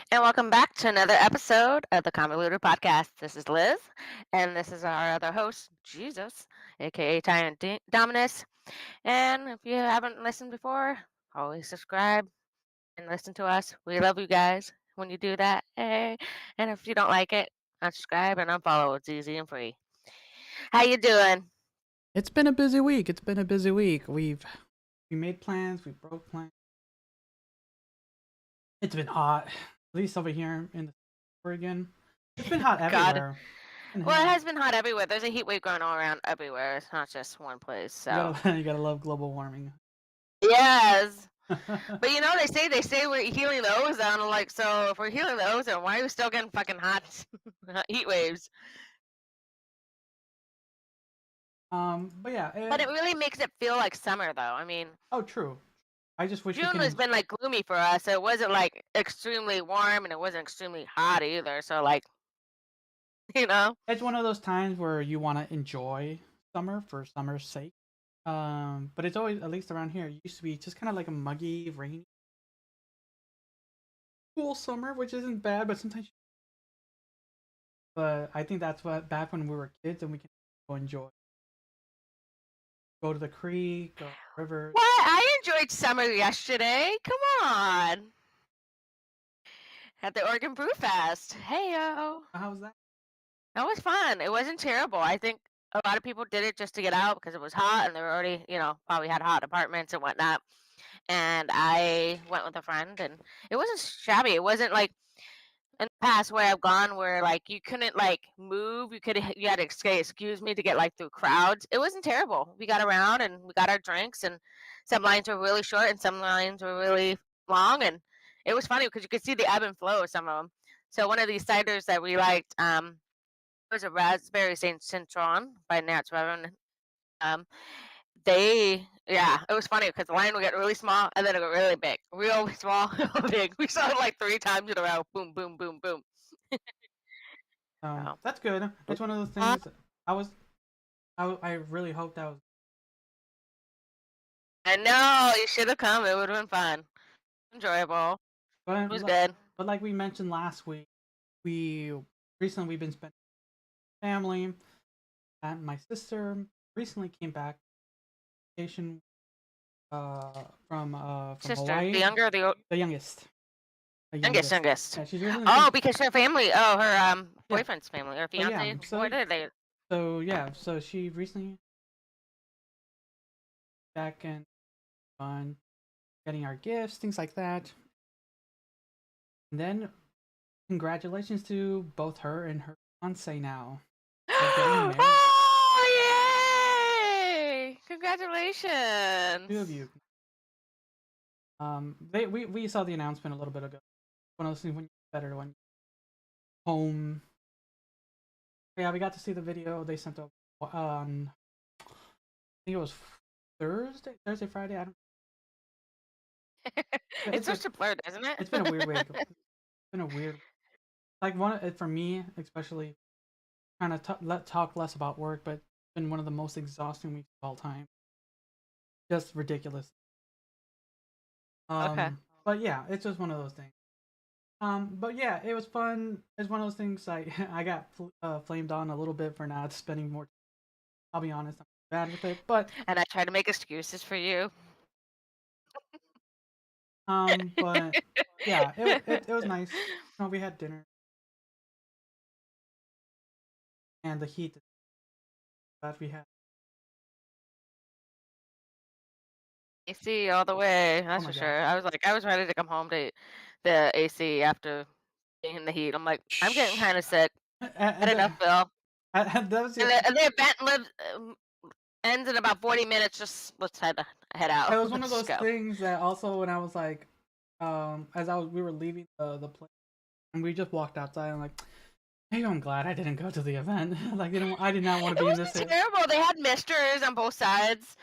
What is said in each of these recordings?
And welcome back to another episode of the Convoluted Podcast. This is Liz, and this is our other host, Jesus, aka Tyrant Dominus. And if you haven't listened before, always subscribe and listen to us. We love you guys when you do that. Hey. And if you don't like it, unsubscribe and unfollow. It's easy and free. How you doing? It's been a busy week. It's been a busy week. We made plans. We broke plans. It's been hot, at least over here in the Oregon. It's been hot God. everywhere. It's been Well, it hot. has been hot everywhere. There's a heat wave going all around everywhere. It's not just one place. So, You gotta love global warming. yes. But they say we're healing the ozone. I'm like, so if we're healing the ozone, why are we still getting fucking hot heat waves? but yeah. But it really makes it feel like summer, though. I mean, Oh, true. I just wish we June can. has been like gloomy for us. It wasn't like extremely warm, and it wasn't extremely hot either. So like, you know, It's one of those times where you want to enjoy summer for summer's sake. But it's always, at least around here, it used to be just kind of like a muggy, rainy, cool summer, which isn't bad. But sometimes, but I think that's what back when we were kids and we can enjoy. Go to the creek, go to the river. what? I enjoyed summer yesterday. Come on, at the Oregon Brew Fest. Hey yo. How's that? That was fun. It wasn't terrible. I think a lot of people did it just to get out because it was hot and they were already, probably had hot apartments and whatnot. And I went with a friend and it wasn't shabby. It wasn't like in the past where I've gone where like you couldn't like move. You had to say excuse me to get like through crowds. It wasn't terrible. We got around and we got our drinks and some lines were really short and some lines were really long and it was funny because you could see the ebb and flow of some of them. So one of these ciders that we liked, it was a raspberry Saint Citron by Nats Reverend. Um, it was funny because the line would get really small and then it got really big, real small, real big. We saw it like 3 times in a row. Boom, boom, boom, boom. So, That's good. It's one of those uh, things. I really hope that was. I know you should have come. It would have been fun, enjoyable. It But was good. but like we mentioned last week, we recently we've been spending with family, and my sister recently came back vacation from Sister, the Hawaii. younger, or The youngest, the youngest, youngest. youngest. Yeah, she's recently Oh, came. because her family. Oh, her Yeah. boyfriend's family or So yeah. fiance. Where did they? So she recently back and on getting our gifts, things like that. And then congratulations to both her and her fiance now. They're getting married. Oh, yay! Two of Congratulations. you. We saw the announcement a little bit ago. One of those things when you better when home. Yeah, we got to see the video they sent over on. I think it was Thursday, Friday. I don't. It's It's been such a blur, doesn't it? it's been a weird week. It's been a weird like for me especially. Kind of let talk less about work, but it's been one of the most exhausting weeks of all time. Just ridiculous. Okay. But yeah, it's just one of those things. But yeah, it was fun. It's one of those things. I got flamed on a little bit for not spending more. I'll be honest, I'm bad with it. But And I try to make excuses for you. but yeah, it was nice. We had dinner and the heat that we had. AC all the way, Oh that's my for god. sure. I was ready to come home to the AC after being in the heat. I'm like, I'm getting kind of sick. Had And enough, Bill. that was And the, the event ends in about 40 minutes. Just let's head it out. was one of Let's just those go. things that also when I was like, as we were leaving the place and we just walked outside. I'm like, maybe I'm glad I didn't go to the event. Like, I did not want It to be in this. wasn't terrible. They had misters on both sides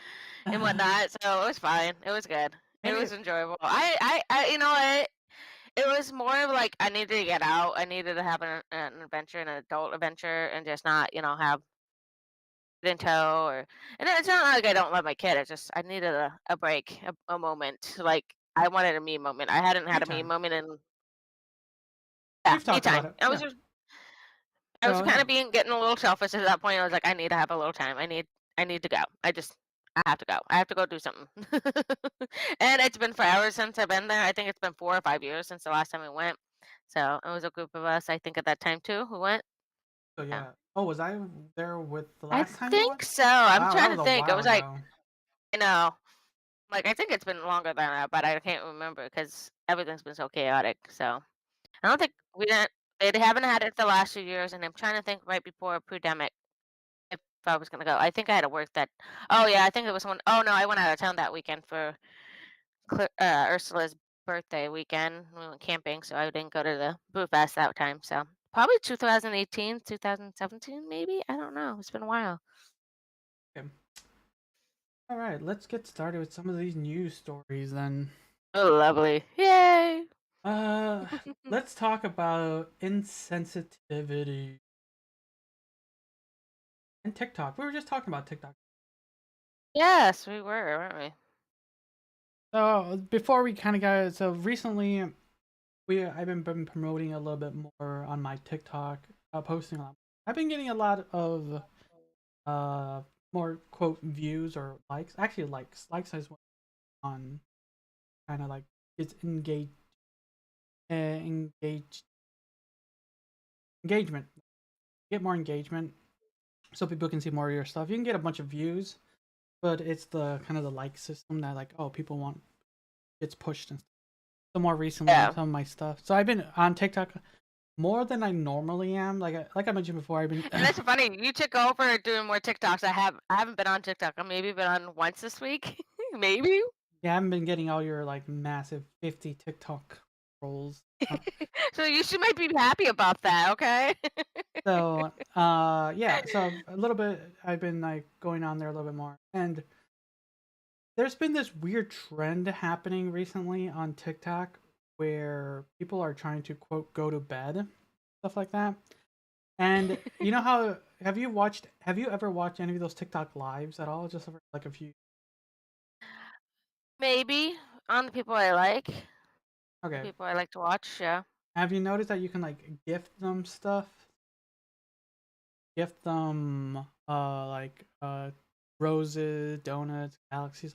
and whatnot, so it was fine. It was good. It Maybe was enjoyable. You know what? It was more of like I needed to get out. I needed to have an adventure, an adult adventure, and just not, have it in tow. And it's not like I don't love my kid. It's just I needed a break, a moment. Like I wanted a me moment. I hadn't me had a me time. moment in. Yeah, We've me talked about time. it. I was Yeah. just I was So kind yeah. of getting a little selfish at that point. I was like, I need to have a little time. I need to go. I have to go. I have to go do something. And it's been forever since I've been there. I think it's been 4 or 5 years since the last time we went. So it was a group of us, I think, at that time too, who went. So Yeah. yeah. Oh, was I there with the I last time you went? think so. I'm Wow, that trying was to a think. It while was like, ago. you know, like I think it's been longer than that, but I can't remember because everything's been so chaotic. So I don't think we didn't. They haven't had it the last few years, and I'm trying to think right before pandemic if I was gonna go. I think I had to work that. Oh yeah, I think it was one. Oh no, I went out of town that weekend for Ursula's birthday weekend. We went camping, so I didn't go to the Boo Fest that time. So probably 2018, 2017, maybe. I don't know. It's been a while. Okay. All right, let's get started with some of these news stories then. Oh, lovely! Yay! Uh, let's talk about insensitivity and TikTok. We were just talking about TikTok. Yes, we were, weren't we? So before we kind of got so recently, I've been promoting a little bit more on my TikTok, posting a lot. I've been getting a lot of uh more quote views or likes. Actually, likes as well on kind of like it's engaged engagement. Get more engagement so people can see more of your stuff. You can get a bunch of views, but it's the kind of the like system that like people want gets pushed and stuff. So more recently, Yeah. some of my stuff. So I've been on TikTok more than I normally am. Like I mentioned before, I've been And that's funny. You took over doing more TikToks. I haven't been on TikTok. I maybe been on once this week. Maybe. yeah, I haven't been getting all your like massive 50 TikTok rolls. So you should might be happy about that, okay? So yeah, so a little bit I've been like going on there a little bit more. And there's been this weird trend happening recently on TikTok where people are trying to quote go to bed, stuff like that. And you know how have you ever watched any of those TikTok lives at all? Just for, like a few. Maybe on the people I like, the Okay. people I like to watch. Yeah. Have you noticed that you can like gift them stuff? Gift them like roses, donuts, galaxies.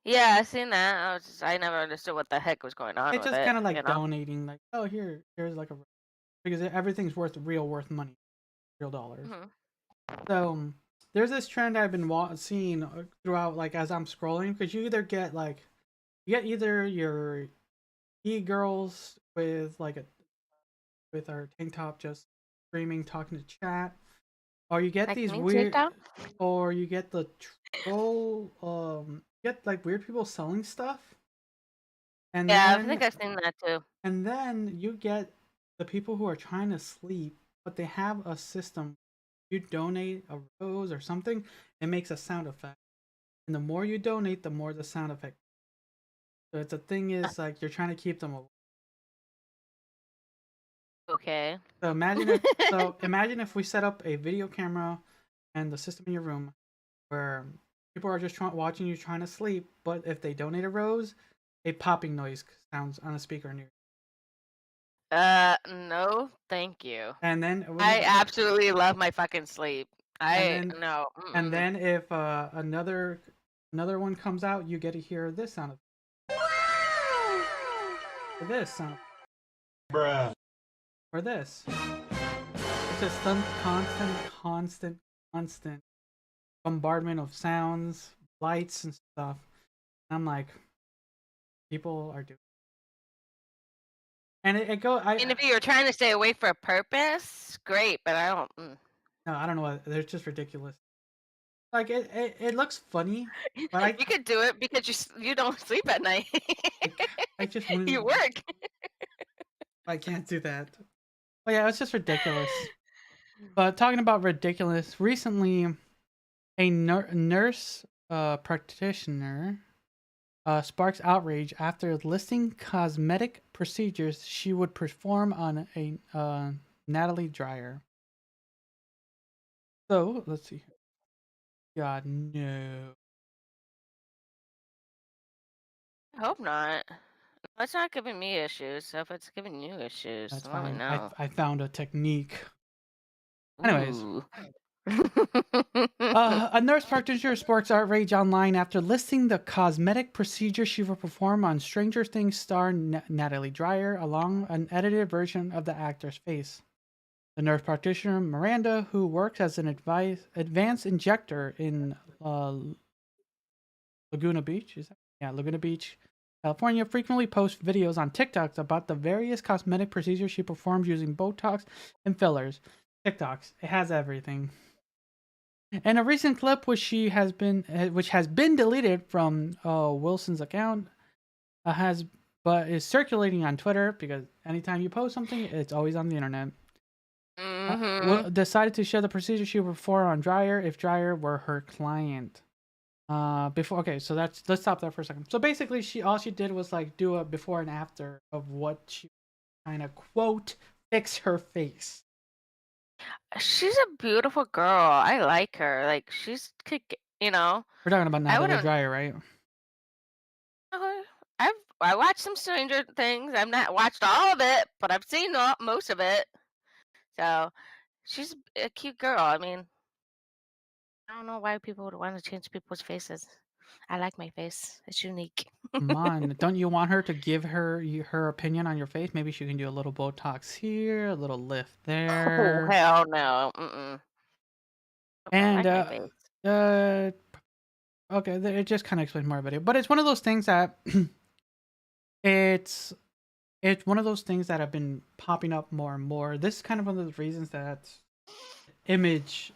Yeah, I seen that. I never understood what the heck was going on It's with just it. kind of You like know. donating like, oh here's like a because everything's worth money, real dollars. Hmm. So there's this trend I've been seeing throughout like as I'm scrolling because you get either your e-girls with like a with our tank top just screaming talking to chat, or you get Like these me weird, TikTok. or you get the troll get like weird people selling stuff, and Yeah, I then think I've seen that too. you get the people who are trying to sleep, but they have a system. You donate a rose or something, it makes a sound effect, and the more you donate, the more the sound effect. So it's a thing is like you're trying to keep them away. Okay. So imagine if we set up a video camera and the system in your room where people are just watching you trying to sleep, but if they donate a rose, a popping noise sounds on a speaker near you. No, thank you. And then I absolutely love my fucking sleep. and I then no. and Mm-mm. then if another one comes out, you get to hear this sound or this sound Bruh. or this. It's just some constant bombardment of sounds, lights, and stuff. I'm like, people are doing, and it go. And if you're trying to stay awake for a purpose, great. But I don't. No, I don't know. They're just ridiculous. Like it looks funny, but You could do it because you don't sleep at night. like, I just You wouldn't. work. I can't do that. But yeah, it's just ridiculous. But talking about ridiculous, recently a nurse practitioner sparks outrage after listing cosmetic procedures she would perform on a Natalie Dreyer. So let's see. God no. I hope not. It's not giving me issues. So if it's giving you issues, That's let me fine. know. I found a technique. Anyways, Ooh. a nurse practitioner sparks outrage online after listing the cosmetic procedure she will perform on Stranger Things star Natalie Dreyer, along an edited version of the actor's face. The nurse practitioner Miranda, who works as an advanced injector in Laguna Beach, Laguna Beach, California, frequently posts videos on TikToks about the various cosmetic procedures she performs using Botox and fillers. TikToks, it has everything. In a recent clip, which has been deleted from Wilson's account, has but is circulating on Twitter because anytime you post something, it's always on the internet. Mhm. Decided to share the procedure she would perform on Dreyer if Dreyer were her client. So let's stop there for a second. So basically, she did was like do a before and after of what she kind of quote fix her face. She's a beautiful girl. I like her. Like she's you know. We're talking about I Natalie wouldn't. Dreyer, right? I watched some Stranger Things. I've not watched all of it, but I've seen most of it. So she's a cute girl. I mean, I don't know why people would want to change people's faces. I like my face. It's unique. Come on, don't you want her to give her opinion on your face? Maybe she can do a little Botox here, a little lift Oh there, hell no. Mm-mm. I and like my face. uh, okay, it just kind of explains more about it. But it's one of those things that it's it's one of those things that have been popping up more and more. This is kind of one of the reasons that image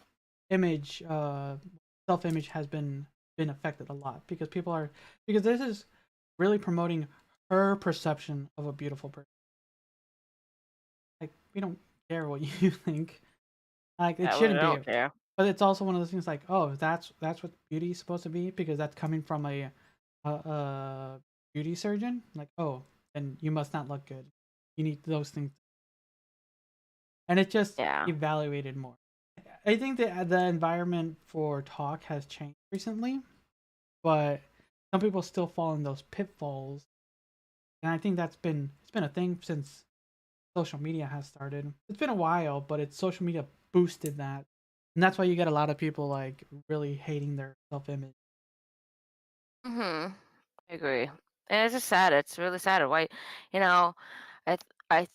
image self-image has been affected a lot because this is really promoting her perception of a beautiful person. Like we don't care what you think. Like it Yeah, well, I shouldn't be. don't care. But it's also one of those things like, oh, that's what beauty is supposed to be because that's coming from a beauty surgeon. Like, oh, then you must not look good. You need those things, and it just Yeah. evaluated more. I think the environment for talk has changed recently, but some people still fall in those pitfalls, and I think it's been a thing since social media has started. It's been a while, but it's social media boosted that, and that's why you get a lot of people like really hating their self image. Mhm. I agree. And it's just sad. It's really sad. Why, you know, I th- I th-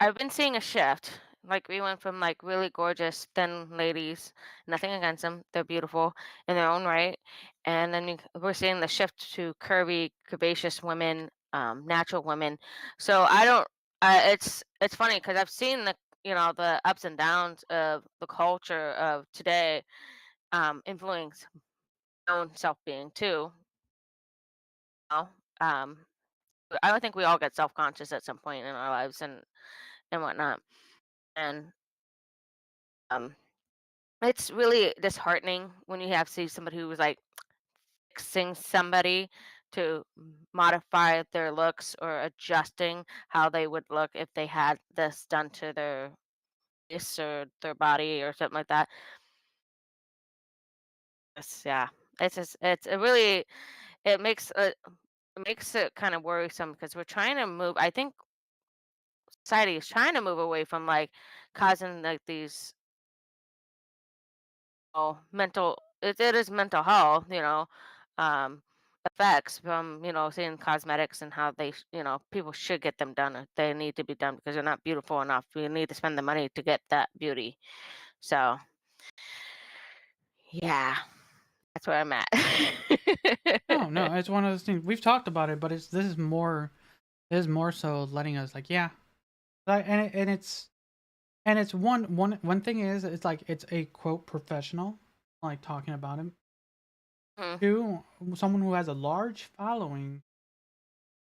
I've been seeing a shift. Like we went from like really gorgeous thin ladies, nothing against them, they're beautiful in their own right, and then we're seeing the shift to curvy, curvaceous women, natural women. So I don't. It's funny because I've seen the ups and downs of the culture of today, influence my own self being too. Know? Um, I don't think we all get self conscious at some point in our lives and whatnot, and um it's really disheartening when you have see somebody who was like fixing somebody to modify their looks or adjusting how they would look if they had this done to their face or their body or something like that. Yeah, it's just it really it makes it makes it kind of worrisome because we're trying to move. I think society is trying to move away from like causing like these mental it is mental health, um, effects from, seeing cosmetics and how people should get them done. They need to be done because they're not beautiful enough. We need to spend the money to get that beauty. So, yeah, that's where I'm at. No, no, it's one of those things we've talked about it, but this is more so letting us like, yeah, and it's one thing is it's like it's a quote professional like talking about him. Mhm. Two, someone who has a large following.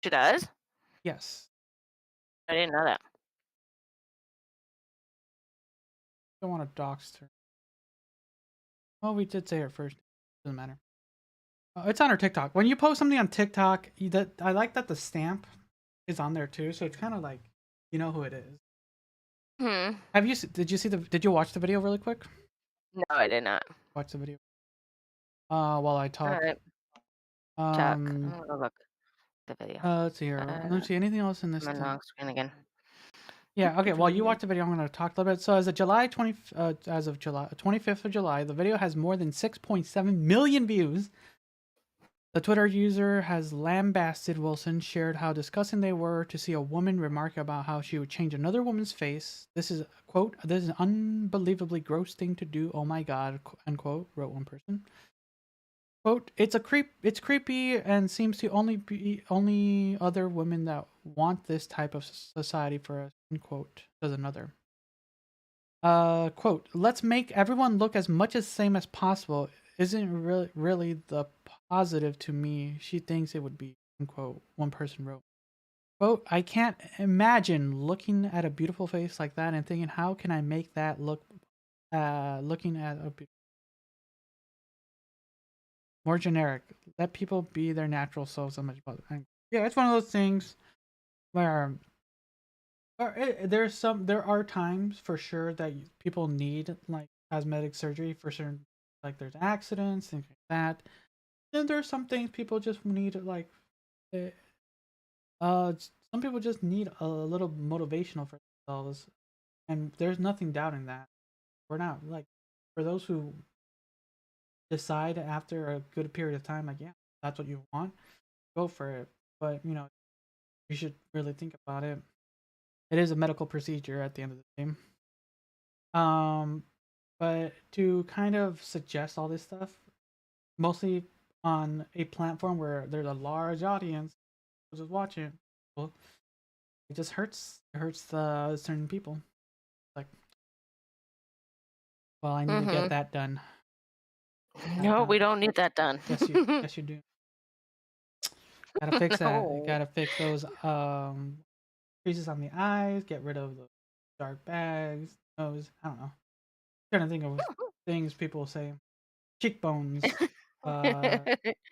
She does? Yes, I didn't know that. don't want to dox her. Well, we did say her first. Doesn't matter. It's on her TikTok. When you post something on TikTok, that I like that the stamp is on there too, so it's kind of like you know who it is. Hmm. Did you watch the video really quick? No, I did not. Watch the video. While I All talk. right, Chuck. Um, I'm gonna look. the video. Let's see here. Let me see anything else in this I'm on the thing. wrong screen again. Yeah. Okay. While you watch the video, I'm going to talk a little bit. So as of July 25th of July, the video has more than 6.7 million views. The Twitter user has lambasted Wilson, shared how disgusting they were to see a woman remark about how she would change another woman's face. This is, quote, this is an unbelievably gross thing to do. Oh my god, unquote, wrote one person. Quote, it's creepy and seems to only be only other women that want this type of society for us, unquote, says another. Quote, let's make everyone look as much as same as possible. Isn't really the positive to me. She thinks it would be, unquote, one person wrote. Quote, I can't imagine looking at a beautiful face like that and thinking, how can I make that look, looking at a more generic. Let people be their natural selves so much better. Yeah, it's one of those things where there are times for sure that people need like cosmetic surgery for certain, like there's accidents, things like that. Then there's some things people just need like eh, some people just need a little motivational for themselves, and there's nothing doubting that. We're not like, for those who decide after a good period of time, like, yeah, that's what you want, go for it. But you should really think about it. It is a medical procedure at the end of the day. Um, but to kind of suggest all this stuff, mostly on a platform where there's a large audience who's just watching, well, it just hurts. It hurts the certain people. Like, well, I need to get that done. No, we don't need that done. Yes, you do. Gotta fix that. You No. gotta fix those creases on the eyes. Get rid of the dark bags. Nose. I don't know. Trying to think of things people say. Cheekbones. What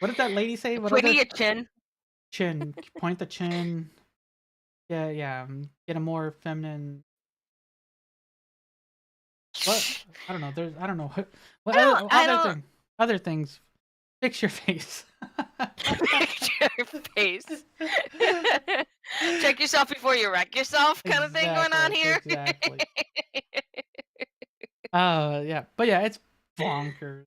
did that lady say? What Pointing other your chin. chin? Point the chin. Yeah. Get a more feminine. What? I don't know. I don't know. What other things? Fix your face. Fix your face. Check yourself before you wreck yourself, kind of thing going on here. Exactly. Yeah, but yeah, it's bonkers.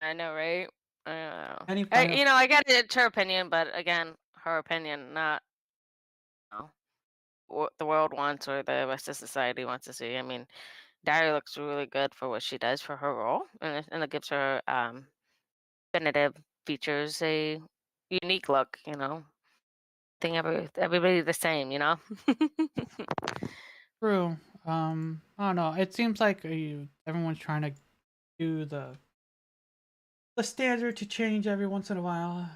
I know, right? I don't Any know. I, final? I get it. It's her opinion, but again, her opinion, not what the world wants or the rest of society wants to see. I mean, Diary looks really good for what she does for her role, and it gives her definitive features, a unique look. Think everybody the same. True. I don't know. It seems like everyone's trying to do the standard to change every once in a while.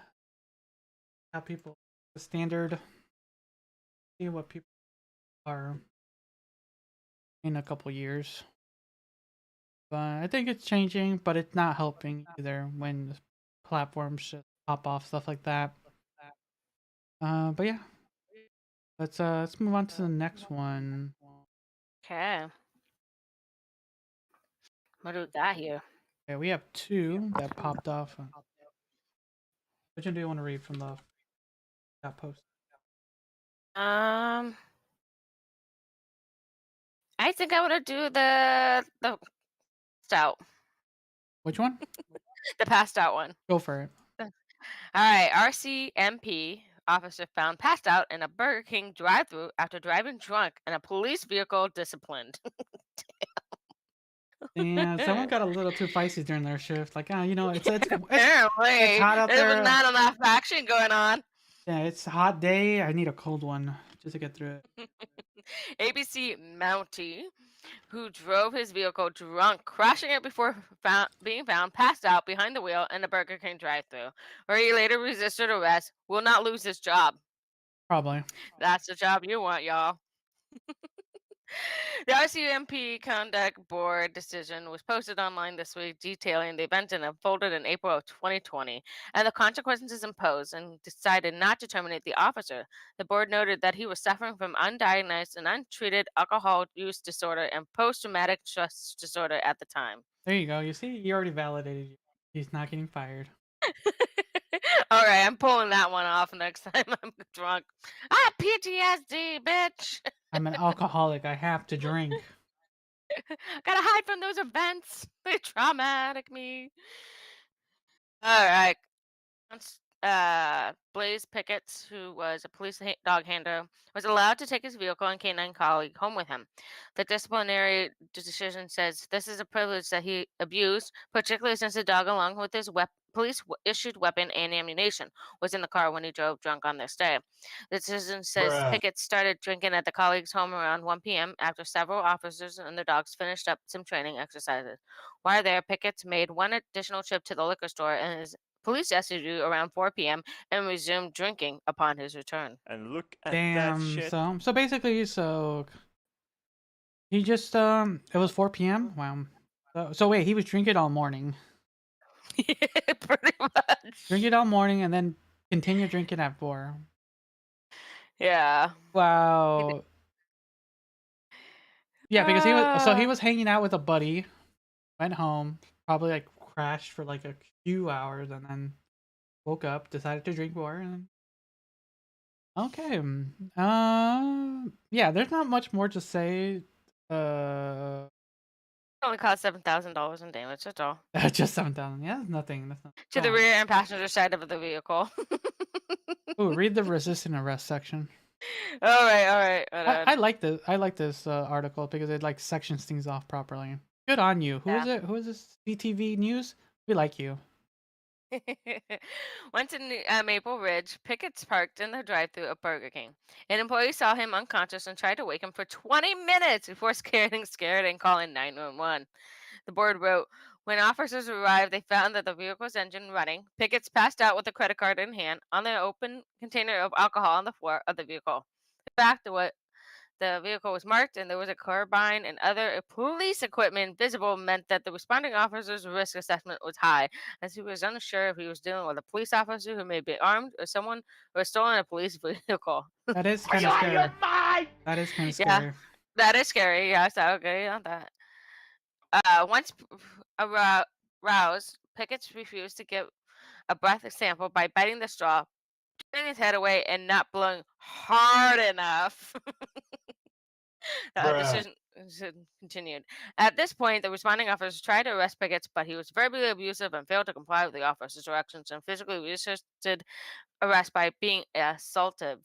How people the standard. See what people are in a couple years. But I think it's changing, but it's not helping either when platforms just pop off stuff like that. But yeah, let's move on to the next one. Okay. What do we got here? Okay, we have two that popped off. Which one do you want to read from that post? I think I want to do the passed out, Which one? the passed out one. Go for it. All right, RCMP officer found passed out in a Burger King drive-thru after driving drunk and a police vehicle disciplined. Yeah, someone got a little too feisty during their shift. Like, it's Apparently, hot out there was there. not enough action going on. Yeah, it's a hot day. I need a cold one just to get through it. ABC Mountie, who drove his vehicle drunk, crashing it before being found passed out behind the wheel in a Burger King drive-thru, where he later resisted arrest, will not lose his job. Probably. That's the job you want, y'all. The RCMP Conduct Board decision was posted online this week, detailing the event and unfolded in April of 2020 and the consequences imposed, and decided not to terminate the officer. The board noted that he was suffering from undiagnosed and untreated alcohol use disorder and post-traumatic stress disorder at the time. There you go. You see, you already validated. He's not getting fired. All right, I'm pulling that one off next time I'm drunk. I have PTSD, bitch. I'm an alcoholic. I have to drink. Gotta hide from those events. They traumatic me. All right. Once, Blaze Pickett, who was a police dog handler, was allowed to take his vehicle and canine colleague home with him. The disciplinary decision says this is a privilege that he abused, particularly since the dog, along with his police issued weapon and ammunition, was in the car when he drove drunk on this day. The decision says Bruh. Pickett started drinking at the colleague's home around 1 p.m. after several officers and their dogs finished up some training exercises. While there, Pickett made one additional trip to the liquor store and his police residue around 4 p.m. and resumed drinking upon his return. And look at that Damn. shit. So basically, he just it was 4 p.m. Wow. So wait, he was drinking all morning. Pretty much. Drink it all morning and then continue drinking at 4. Yeah. Wow. Yeah, because he Ah. was hanging out with a buddy, went home, probably like crashed for like a few hours, and then woke up, decided to drink more, and okay. Yeah, there's not much more to say. It only cost $7,000 in damage. That's all. Just 7,000. Yeah, nothing. That's not. To the rear and passenger side of the vehicle. Oh, read the resistant arrest section. All right. I like this. I like this article because it like sections things off properly. Good on you. Who is Yeah. it? Who is this? CTV News. We like you. Once in Maple Ridge, Pickett's parked in the drive-thru of Burger King. An employee saw him unconscious and tried to wake him for 20 minutes before getting scared and calling 911. The board wrote, when officers arrived, they found that the vehicle's engine running. Pickett's passed out with a credit card in hand on the open container of alcohol on the floor of the vehicle. The fact that what the vehicle was marked and there was a carbine and other police equipment visible meant that the responding officer's risk assessment was high, as he was unsure if he was dealing with a police officer who may be armed or someone who has stolen a police vehicle. That is Are kind you of out of scary. your mind? That is kind of Yeah. scary. That is scary. Yes, I agree on that. Once aroused, Pickett refused to give a breath sample by biting the straw, turning his head away, and not blowing hard enough. Bruh. Decision continued. At this point, the responding officers tried to arrest Pickett, but he was verbally abusive and failed to comply with the officer's directions and physically resisted arrest by being assaultive.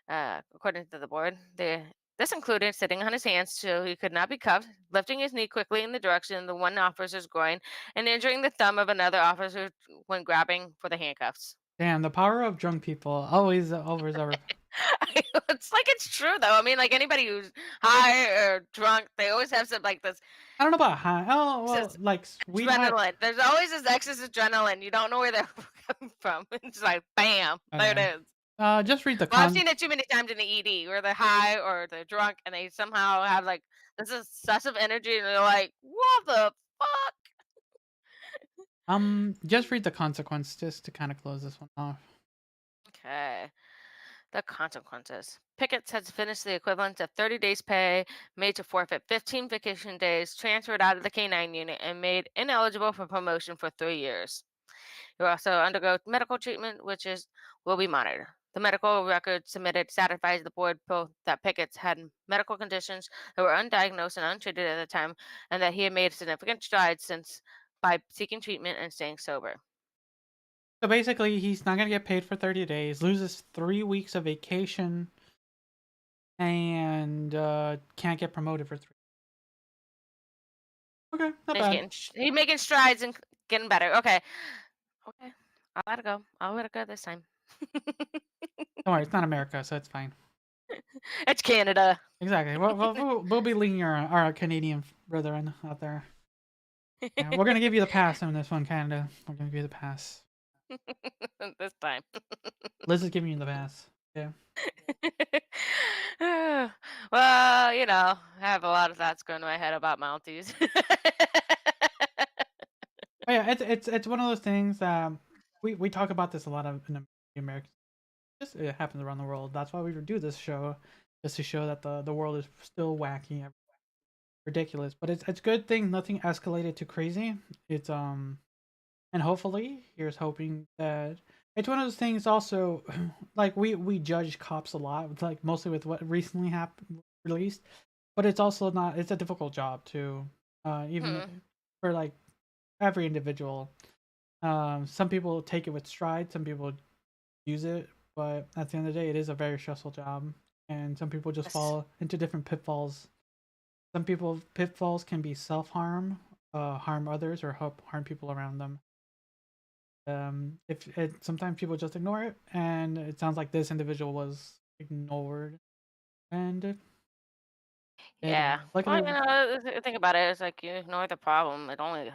According to the board, this included sitting on his hands so he could not be cuffed, lifting his knee quickly in the direction of the one officer's groin, and injuring the thumb of another officer when grabbing for the handcuffs. Damn, the power of drunk people always over. It's like it's true though. I mean, like anybody who's high or drunk, they always have some like this I don't know about high. Oh, well, Just like sweet high. adrenaline. There's always this excess adrenaline. You don't know where they're coming from. It's like bam, there it Okay. is. Just read the Well, I've seen it too many times in the ED where they're high or they're drunk and they somehow have like this excessive energy and they're like, what the fuck? Just read the consequence just to kind of close this one off. Okay. The consequences. Pickett has finished the equivalent of 30 days' pay, made to forfeit 15 vacation days, transferred out of the K9 unit, and made ineligible for promotion for 3 years. He will also undergo medical treatment, which will be monitored. The medical record submitted satisfies the board both that Pickett had medical conditions that were undiagnosed and untreated at the time, and that he had made significant strides since by seeking treatment and staying sober. So basically, he's not gonna get paid for 30 days, loses 3 weeks of vacation, and can't get promoted for 3. Okay, not bad. He's making strides and getting better. Okay. I'll let it go. I'll let it go this time. Don't worry, it's not America, so it's fine. It's Canada. Exactly. We'll be leaning our Canadian brethren out there. Yeah, we're gonna give you the pass on this one, Canada. We're gonna give you the pass. This time. Liz is giving you the pass. Yeah. Well, I have a lot of thoughts going to my head about Mounties. Oh, yeah, it's one of those things. We talk about this a lot of in the American. It happens around the world. That's why we do this show, just to show that the world is still wacky, and ridiculous. But it's a good thing nothing escalated too crazy. It's And hopefully, here's hoping that it's one of those things. Also, like we judge cops a lot, like mostly with what recently happened released, but it's also not. It's a difficult job too, even Hmm. for like every individual. Some people take it with stride, some people use it, but at the end of the day, it is a very stressful job, and some people just Yes. fall into different pitfalls. Some people pitfalls can be self harm, harm others, or help harm people around them. If it sometimes people just ignore it, and it sounds like this individual was ignored, and Yeah. luckily, Well, think about it. It's like you ignore the problem, it only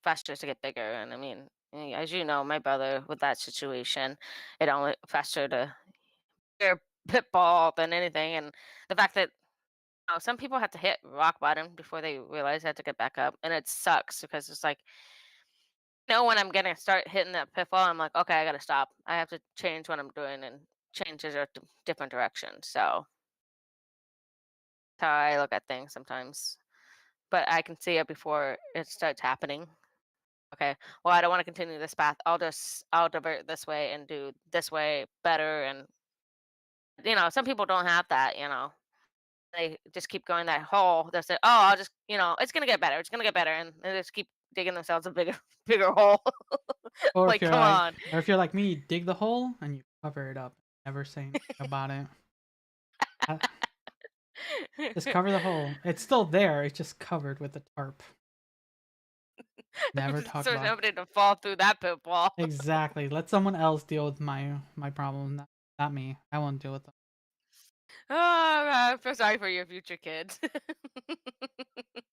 festers to get bigger. And I mean, as you know, my brother with that situation, it only festered to bigger pitfall than anything. And the fact that some people have to hit rock bottom before they realize they have to get back up, and it sucks because it's like, when I'm gonna start hitting that pitfall, I'm like, okay, I gotta stop. I have to change what I'm doing and change it a different direction. So that's how I look at things sometimes. But I can see it before it starts happening. Okay, well, I don't want to continue this path. I'll divert this way and do this way better. And some people don't have that. They just keep going that hole. They say, "Oh, I'll just, it's gonna get better. It's gonna get better," and they just keep digging themselves a bigger, bigger hole. or if Like, you're come like, on. or if you're like me, you dig the hole and you cover it up, never say anything about it. Uh, Just cover the hole. It's still there. It's just covered with a tarp. Never talk So about it. nobody to fall through that pitfall. Exactly. Let someone else deal with my problem, not me. I won't deal with them. Oh, God, I feel sorry for your future kids.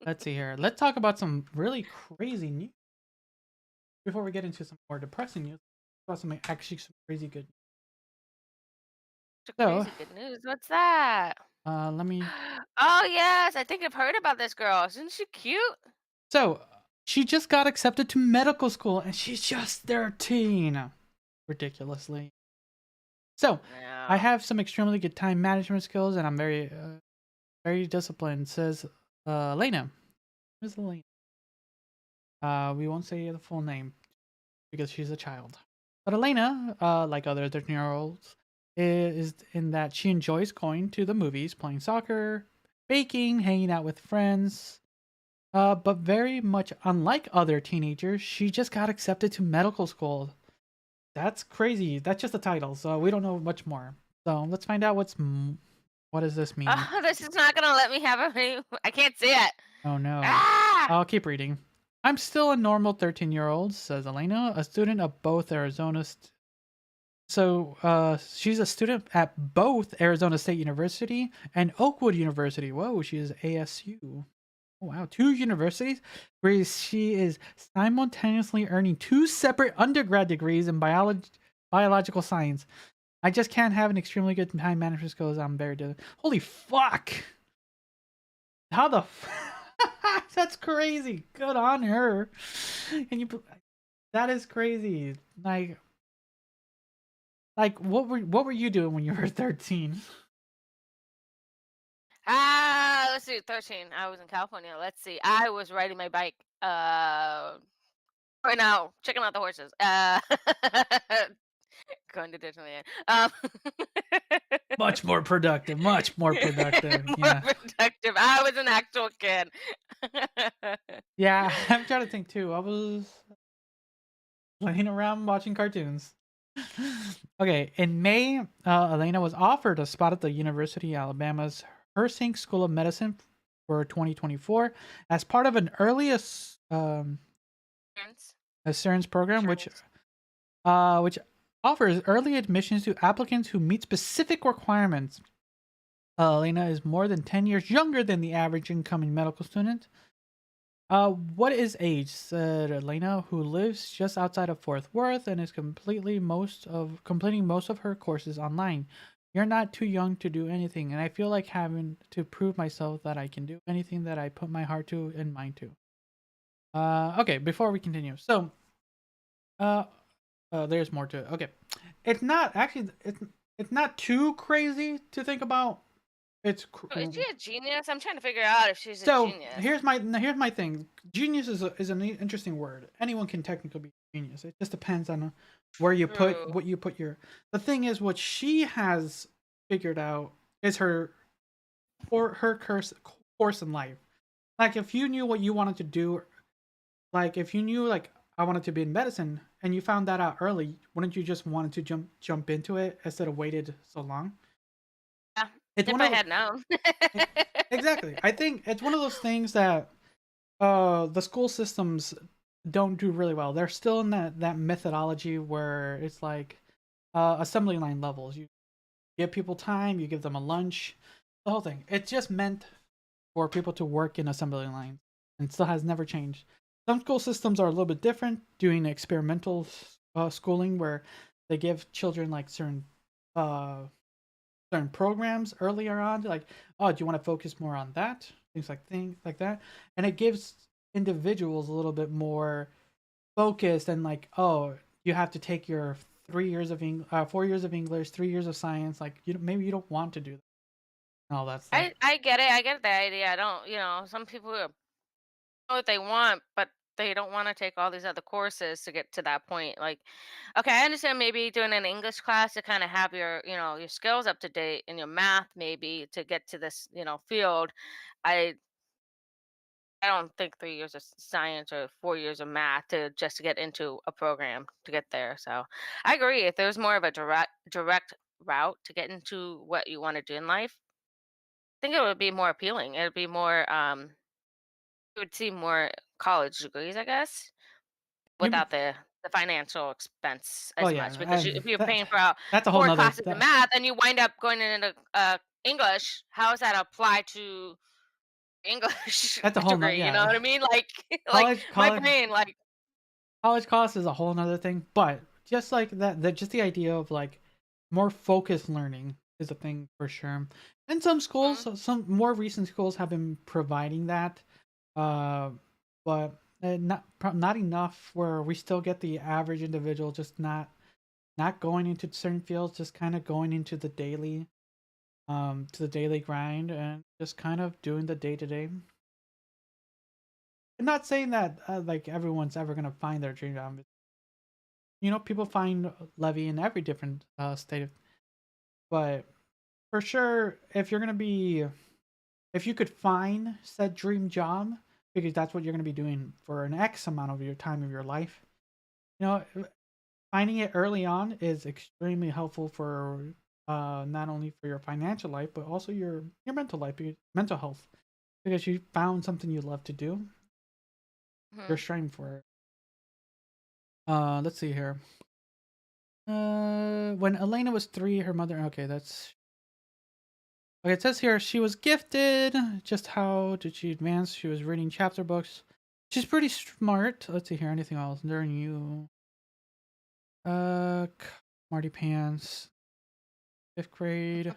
Let's see here. Let's talk about some really crazy news before we get into some more depressing news. About some actually some crazy good. So, Crazy good news. What's that? let me. Oh, yes. I think I've heard about this girl. Isn't she cute? So, she just got accepted to medical school, and she's just 13. Ridiculously. So, I Yeah. have some extremely good time management skills, and I'm very disciplined. Says Elena. Who's Elena? We won't say the full name because she's a child. But Elena, like other 13-year-olds, is in that she enjoys going to the movies, playing soccer, baking, hanging out with friends. But very much unlike other teenagers, she just got accepted to medical school. That's crazy. That's just the title, so we don't know much more. So let's find out what does this mean? Oh, this is not gonna let me have a. I can't see it. Oh no. Ah! I'll keep reading. I'm still a normal 13-year-old, says Elena, a student of both Arizona. She's a student at both Arizona State University and Oakwood University. Whoa, she is ASU. Oh, wow, two universities where she is simultaneously earning two separate undergrad degrees in biological science. I just can't have an extremely good time management skills. I'm very holy fuck. How the That's crazy. Good on her. And that is crazy. Like what were you doing when you were 13? Let's see. 13. I was in California. Let's see. I was riding my bike. Right now, checking out the horses. Going to Disneyland. Much more productive. Much more productive. More Yeah. productive. I was an actual kid. Yeah, I'm trying to think too. I was playing around watching cartoons. Okay, in May, Elena was offered a spot at the University of Alabama's Hersink School of Medicine for 2024 as part of an early assurance program, which offers early admissions to applicants who meet specific requirements. Elena is more than 10 years younger than the average incoming medical student. What is age? Said Elena, who lives just outside of Fort Worth and is completing most of her courses online. You're not too young to do anything, and I feel like having to prove myself that I can do anything that I put my heart to and mind to. Okay, before we continue. So, there's more to it. Okay. It's not actually it's not too crazy to think about. It's Is she a genius? I'm trying to figure out if she's a So genius. here's my thing. Genius is an interesting word. Anyone can technically be genius. It just depends on where you put True. what you put your. The thing is, what she has figured out is her or her course in life. Like if you knew what you wanted to do, like if you knew like I wanted to be in medicine and you found that out early, wouldn't you just wanted to jump into it instead of waited so long? Yeah, It's if one I of had known. e- exactly. I think it's one of those things that the school systems don't do really well. They're still in that methodology where it's like assembly line levels. You give people time, you give them a lunch, the whole thing. It's just meant for people to work in assembly lines and still has never changed. Some school systems are a little bit different, doing experimental schooling where they give children like uh, certain programs earlier on, like, oh, do you want to focus more on that? Things like that, and it gives individuals a little bit more focused and like, oh, you have to take your 3 years of 4 years of English, 3 years of science. Like, maybe you don't want to do that and all that stuff. I get it. I get the idea. I don't, some people know what they want, but they don't want to take all these other courses to get to that point. Like, okay, I understand maybe doing an English class to kind of have your skills up to date and your math maybe to get to this, field. I I don't think 3 years of science or 4 years of math to get into a program to get there. So I agree. If there's more of a direct route to get into what you want to do in life, I think it would be more appealing. It would be more you would see more college degrees, I guess, You mean, without the financial expense oh as much. yeah, Because if you're that paying for that's a whole four nother classes of math and you wind up going into English, how does that apply to English that's a whole nother degree? You know yeah. what I mean? Like, like College my college brain, like, college cost is a whole nother thing, but just like that, just the idea of like more focused learning is a thing for sure. And some schools, mhm, some more recent schools have been providing that, uh, but not enough where we still get the average individual just not going into certain fields, just kind of going into the daily to the daily grind and just kind of doing the day to day. I'm not saying that like everyone's ever gonna find their dream job. People find Levy in every different state of, but for sure, if you could find said dream job, because that's what you're gonna be doing for an X amount of your time of your life, you know, finding it early on is extremely helpful for not only for your financial life but also your mental life, mental health, because you found something you love to do, you're mhm. striving for it. Let's see here. When Elena was 3, her mother. Okay, that's okay. It says here she was gifted. Just how did she advance? She was reading chapter books. She's pretty smart. Let's see here. Anything else during you? Uh, Marty Pants, 5th grade.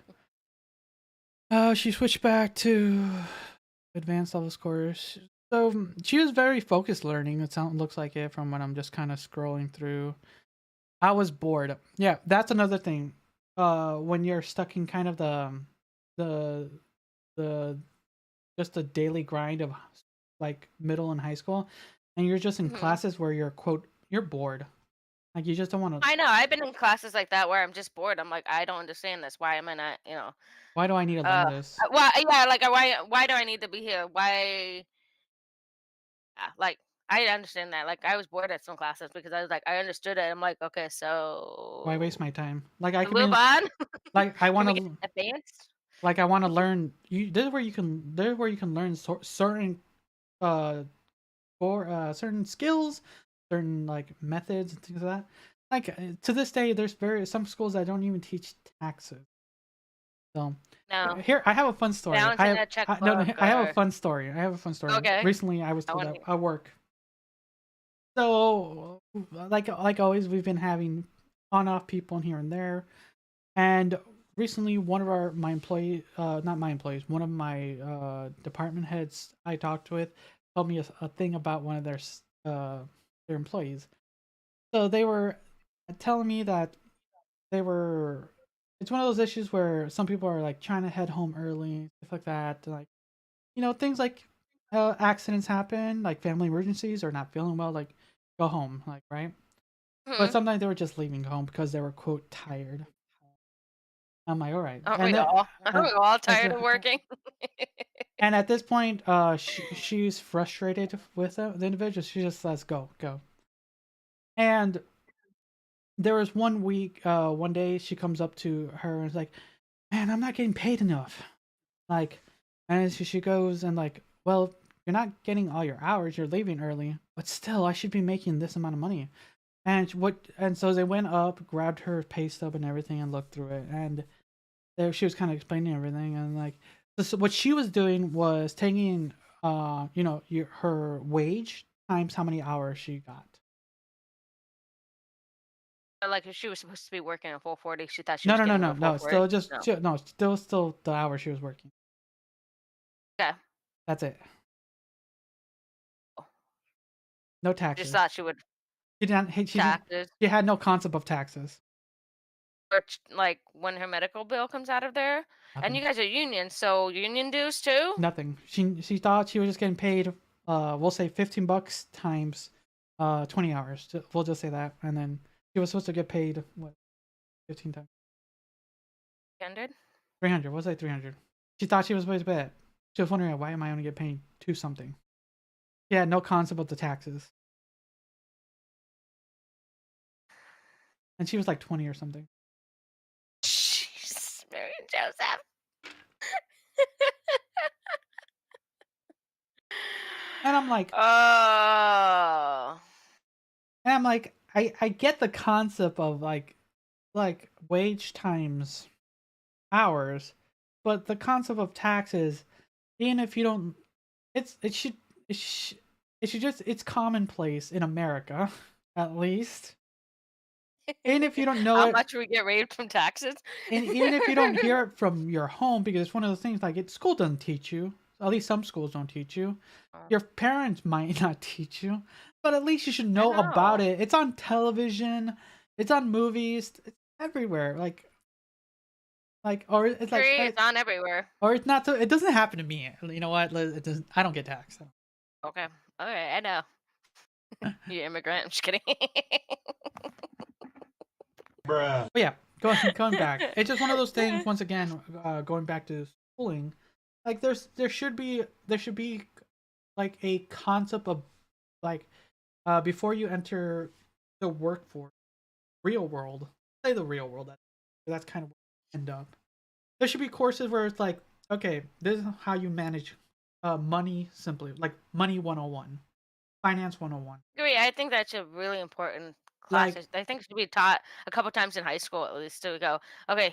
She switched back to advanced level scores. So she was very focused learning. Looks like it from when I'm just kind of scrolling through. I was bored. Yeah, that's another thing. When you're stuck in kind of the the just the daily grind of like middle and high school, and you're just in Mhm. classes where you're bored. Like you just don't want to. I know. I've been in classes like that where I'm just bored. I'm like, I don't understand this. Why am I not? Why do I need to learn this? Why? Yeah, like why do I need to be here? Why? Like I understand that. Like I was bored at some classes because I was like, I understood it. I'm like, okay, Why waste so my time? Like I to can move be on. like I Can want we get to advanced? like I want to learn. This is where you can learn certain uh for certain skills, certain like methods and things like that. Like to this day, there's some schools that don't even teach taxes. So No, here I have a fun story. balancing a No, no, checkbook I have a or fun story. I have a fun story. okay. Recently, I was I told want at, to. at work. So like always, we've been having on off people here and there, and recently one of my employee, not my employees, one of my department heads I talked with told me a thing about one of their employees. So they were telling me that they were. It's one of those issues where some people are like trying to head home early, stuff like that. Like things like accidents happen, like family emergencies or not feeling well, like go home, like right. But Hmm. sometimes they were just leaving home because they were quote tired. I'm like, all right, Aren't and we then all? Aren't we all as tired of working? and at this point, she's frustrated with the individual. She just says, "Go." And there was one week, one day, she comes up to her and is like, "Man, I'm not getting paid enough." Like, and she goes and like, "Well, you're not getting all your hours. You're leaving early, but still, I should be making this amount of money." And so they went up, grabbed her pay stub and everything, and looked through it. And there she was kind of explaining everything, and like, so what she was doing was taking, her wage times how many hours she got. Like if she was supposed to be working a full 40, she thought she No, was no, no, getting no, a full no. 40. Still just No. no, still the hours she was working. Okay. That's it. Oh, No just taxes. thought she would She didn't. She didn't. taxes. She had no concept of taxes. Or like when her medical bill comes out of there. And you Nothing. guys are union, so union dues too? Nothing. She thought she was just getting paid. We'll say $15 times, 20 hours. We'll just say that, and then she was supposed to get paid what, 15 times 100? 300. We'll say 300. She thought she was supposed to pay it. She was wondering why am I only getting paid two something. She had no concept of the taxes, and she was like 20 or something. Jeez, Mary and Joseph. And I'm like, Oh. I get the concept of like wage times hours, but the concept of taxes, even if you don't, it should it should, it should just it's commonplace in America, at least. And if you don't know How it, much we get raised from taxes? and even if you don't hear it from your home, because it's one of those things like school doesn't teach you. At least some schools don't teach you. Oh, Your parents might not teach you, but at least you should I know about know. it. It's on television, it's on movies, it's everywhere. Or it's like, Agree, it's on everywhere. or it's not. So it doesn't happen to me. You know what? It doesn't. I don't get taxed. Okay. Okay, I know. You immigrant. I'm just kidding. But yeah, going back, it's just one of those things. Once again, going back to schooling, like there should be like a concept of like before you enter the workforce, real world, say the real world. That's kind of where you end up. There should be courses where it's like, okay, this is how you manage money simply, like money 101, finance 101. Agree. I think that's a really important class. Like I think it should be taught a couple times in high school at least to go, okay,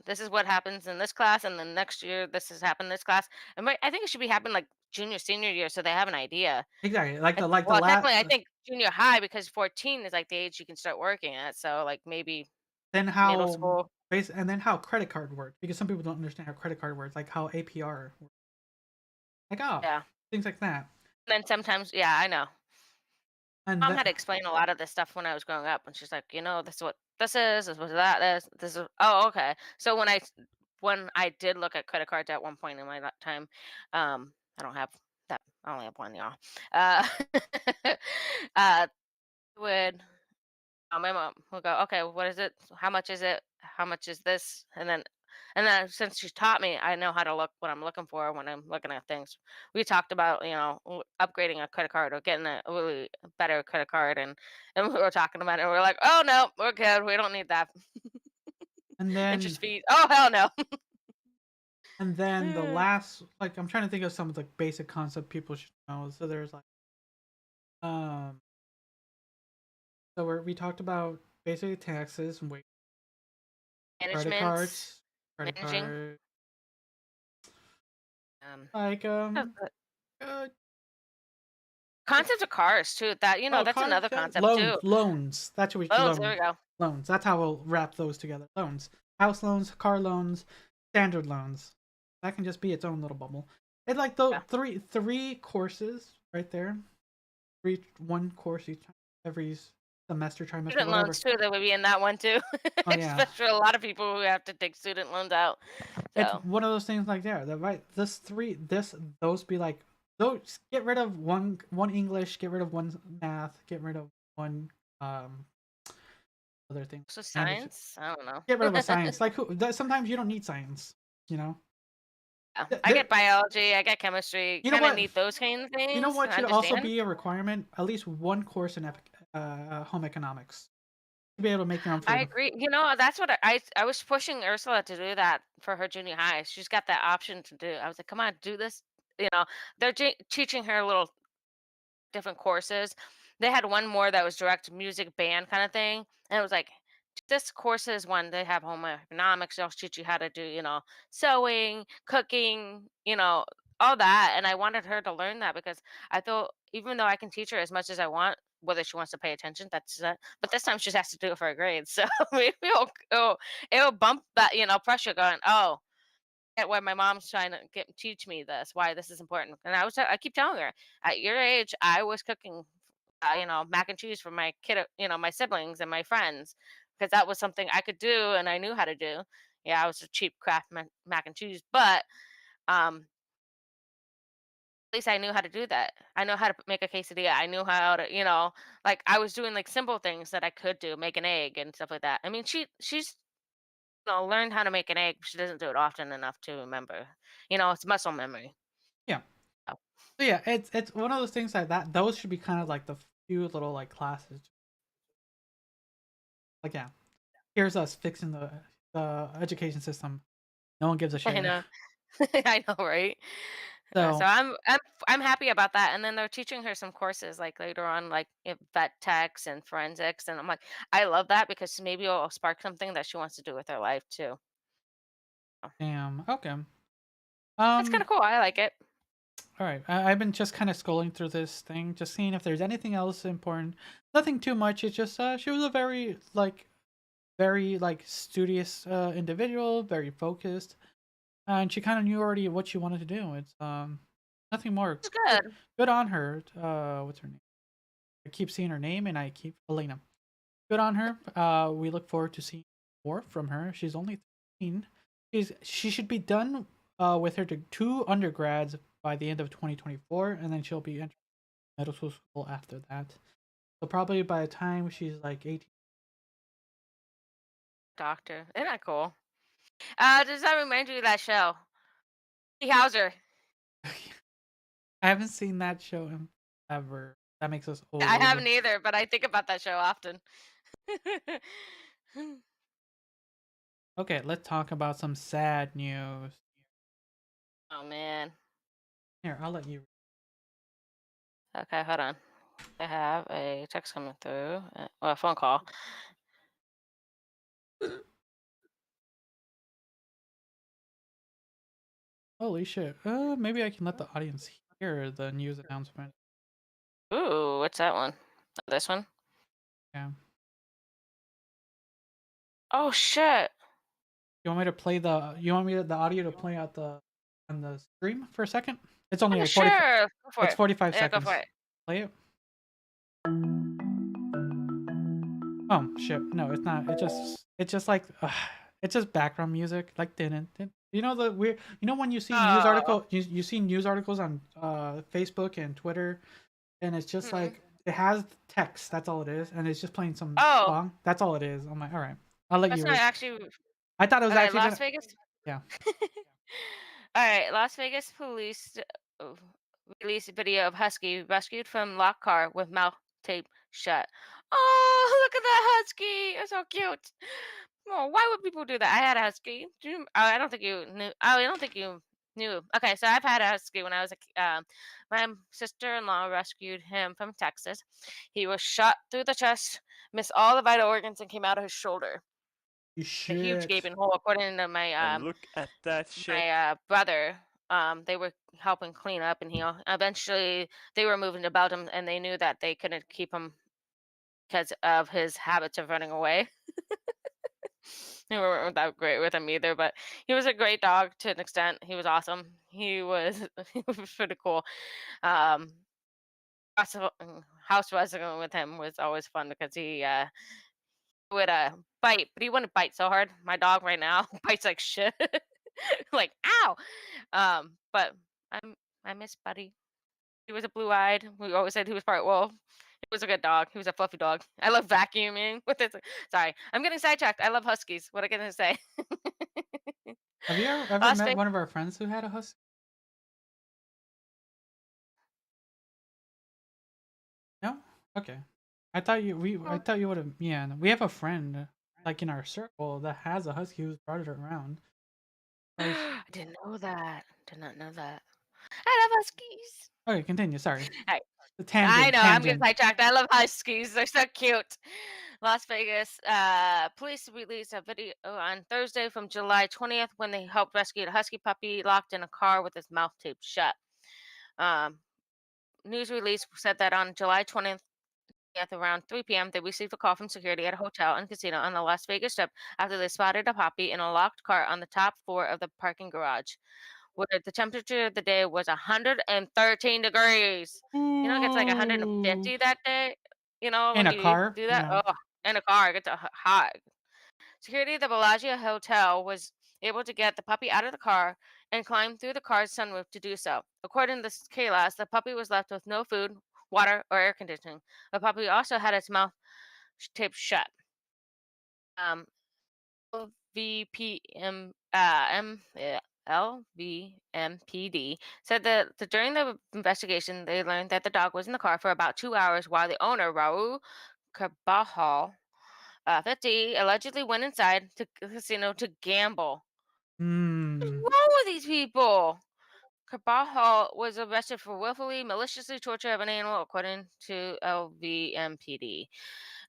this is what happens in this class, and then next year this has happened in this class. And I think it should be happening like junior, senior year so they have an idea. exactly, like the Well, last. technically, I think junior high because 14 is like the age you can start working at. So like maybe Then middle how school. and then how credit card works, because some people don't understand how credit card works, like how APR works. Like, oh, Yeah. things like that. And then sometimes, yeah, I know. And Mom that had to explain a lot of this stuff when I was growing up, and she's like, this is what this is what that is. This is oh, okay. So when I did look at credit cards at one point in my time, I don't have that. I only have one, y'all. Uh, uh, would my mom will go, okay, what is it? How much is it? How much is this? And then since she's taught me, I know how to look what I'm looking for when I'm looking at things. We talked about, upgrading a credit card or getting a really better credit card, and we were talking about it. And we are like, oh no, we're good. We don't need that and then interest fees. Oh hell no. the last, like, I'm trying to think of some of the basic concept people should know. So there's like um we talked about basically taxes and wait, credit Managements, cards, credit managing. card, Um, like that's it. uh, Concepts of cars too. That's cards, another concept too. loans. That's what we Loans. There we go. loans. That's how we'll wrap those together. Loans, house loans, car loans, standard loans. That can just be its own little bubble. It's like those Yeah. three courses right there. One course each every semester, trimester, Student whatever. loans too, that would be in that one too. Oh yeah, Especially a lot of people who have to take student loans out. it's So one of those things like there. That right. Those be like those. Get rid of one English. Get rid of one math. Get rid of one other things. So And if science? I don't know. get rid of the science, like sometimes you don't need science. You know, Yeah, I there, get biology, I get chemistry, you know kind of what? need those kind of You know things to what should also understand. be a requirement? At least one course in home economics to be able to make your own I food. agree. That's what I was pushing Ursula to do that for her junior high. She's got that option to do. I was like, "Come on, do this." You know, they're teaching her little different courses. They had one more that was direct music band kind of thing, and it was like this course is one they have home economics. They'll teach you how to do sewing, cooking, all that. And I wanted her to learn that because I thought even though I can teach her as much as I want, whether she wants to pay attention, that's but this time she has to do it for her grades. So maybe it'll bump that pressure going. Oh, get why my mom's trying to teach me this, why this is important. And I keep telling her, at your age, I was cooking, mac and cheese for my kid, my siblings and my friends, because that was something I could do and I knew how to do. Yeah, I was a cheap craft mac and cheese, but um, at least I knew how to do that. I know how to make a quesadilla. I knew how to, like I was doing like simple things that I could do, make an egg and stuff like that. I mean, she's learned how to make an egg. She doesn't do it often enough to remember. It's muscle memory. Yeah. Oh. So yeah, it's one of those things like that. Those should be kind of like the few little like classes. Like yeah, here's us fixing the education system. No one gives a I shit. know. I know, right? So So I'm happy about that. And then they're teaching her some courses like later on, like vet techs and forensics. And I'm like, I love that because maybe it'll spark something that she wants to do with her life too. So, damn. Okay. that's kind Um. of cool. I like it. All right. I've been just kind of scrolling through this thing, just seeing if there's anything else important. Nothing too much. It's just she was a very like studious individual, very focused, and she kind of knew already what she wanted to do. It's nothing more. It's Good, good. good on her. What's her name? I keep seeing her name, and I keep Elena. Good on her. We look forward to seeing more from her. She's only 13. She should be done with her two undergrads by the end of 2024, and then she'll be entering medical school after that. So probably by the time she's like 18. Doctor. Isn't that cool? Does that remind you of that show? Hauser. I haven't seen that show in ever. That makes us I old. haven't either, but I think about that show often. Okay, let's talk about some sad news. Oh man. Here, I'll let you. Okay, hold on. I have a text coming through. Or a phone call. Holy shit. Maybe I can let the audience hear the news announcement. Ooh, what's that one? This one? Yeah. Oh shit. You want me to play the? You want me the audio to play out on the stream for a second? It's only Yeah, like 45. sure. Go for It's it. 45 Yeah, go seconds. for it. Play it. Oh shit! No, it's not. It's just like it's just background music. Like didn't. You know the weird. You know when you see news Oh. article, you see news articles on Facebook and Twitter, and it's just Mhm. like it has text. That's all it is, and it's just playing some Oh, song. That's all it is. I'm like, all right, I'll let that's you not read. actually I thought it was okay. actually Las gonna. Vegas. Yeah. All right, Las Vegas police released a video of husky rescued from locked car with mouth taped shut. Oh, look at that husky! It's so cute. Oh, why would people do that? I had a husky. I don't think you knew. Oh, I don't think you knew. Okay, so I've had a husky when I was my sister-in-law rescued him from Texas. He was shot through the chest, missed all the vital organs, and came out of his shoulder. You A huge shit. gaping hole, according to my And look at that shit. brother. They were helping clean up, and eventually they were moving about him, and they knew that they couldn't keep him because of his habits of running away. They weren't that great with him either, but he was a great dog to an extent. He was awesome. He was he was pretty cool. Um, also, house wrestling with him was always fun because he would bite, but he wouldn't bite so hard. My dog right now bites like shit. Like ow. But I'm I miss Buddy. He was a blue eyed. We always said he was part wolf. He was a good dog. He was a fluffy dog. I love vacuuming with it. Sorry, I'm getting sidetracked. I love huskies. What am I gonna say? Have you ever Las met Vegas. one of our friends who had a husky? No? Okay. I thought you would have. Yeah, we have a friend like in our circle that has a husky who's brought it around. I didn't know that. Did not know that. I love huskies. Okay, continue. Sorry. Hey, The I tangent. know. I'm getting Tangent. sidetracked. I love huskies. They're so cute. Las Vegas police released a video on Thursday from July 20th when they helped rescue a husky puppy locked in a car with his mouth taped shut. Um, News release said that on July 20th at around 3 p.m., they received a call from security at a hotel and casino on the Las Vegas Strip after they spotted a puppy in a locked car on the top floor of the parking garage, where the temperature of the day was 113 degrees. You know, it gets like Ooh. 150 that day. You know, In when a you car? do that, Yeah. oh, in a car, it gets hot. Security at the Bellagio Hotel was able to get the puppy out of the car and climb through the car's sunroof to do so. According to KLAS, the puppy was left with no food, water, or air conditioning. The puppy also had its mouth taped shut. Um, LVPM, LVMPD said that during the investigation, they learned that the dog was in the car for about 2 hours while the owner, Raul Carbajal, 50, allegedly went inside to the casino to gamble. What's wrong with these people? Carbajal was arrested for willfully, maliciously torture of an animal, according to LVMPD.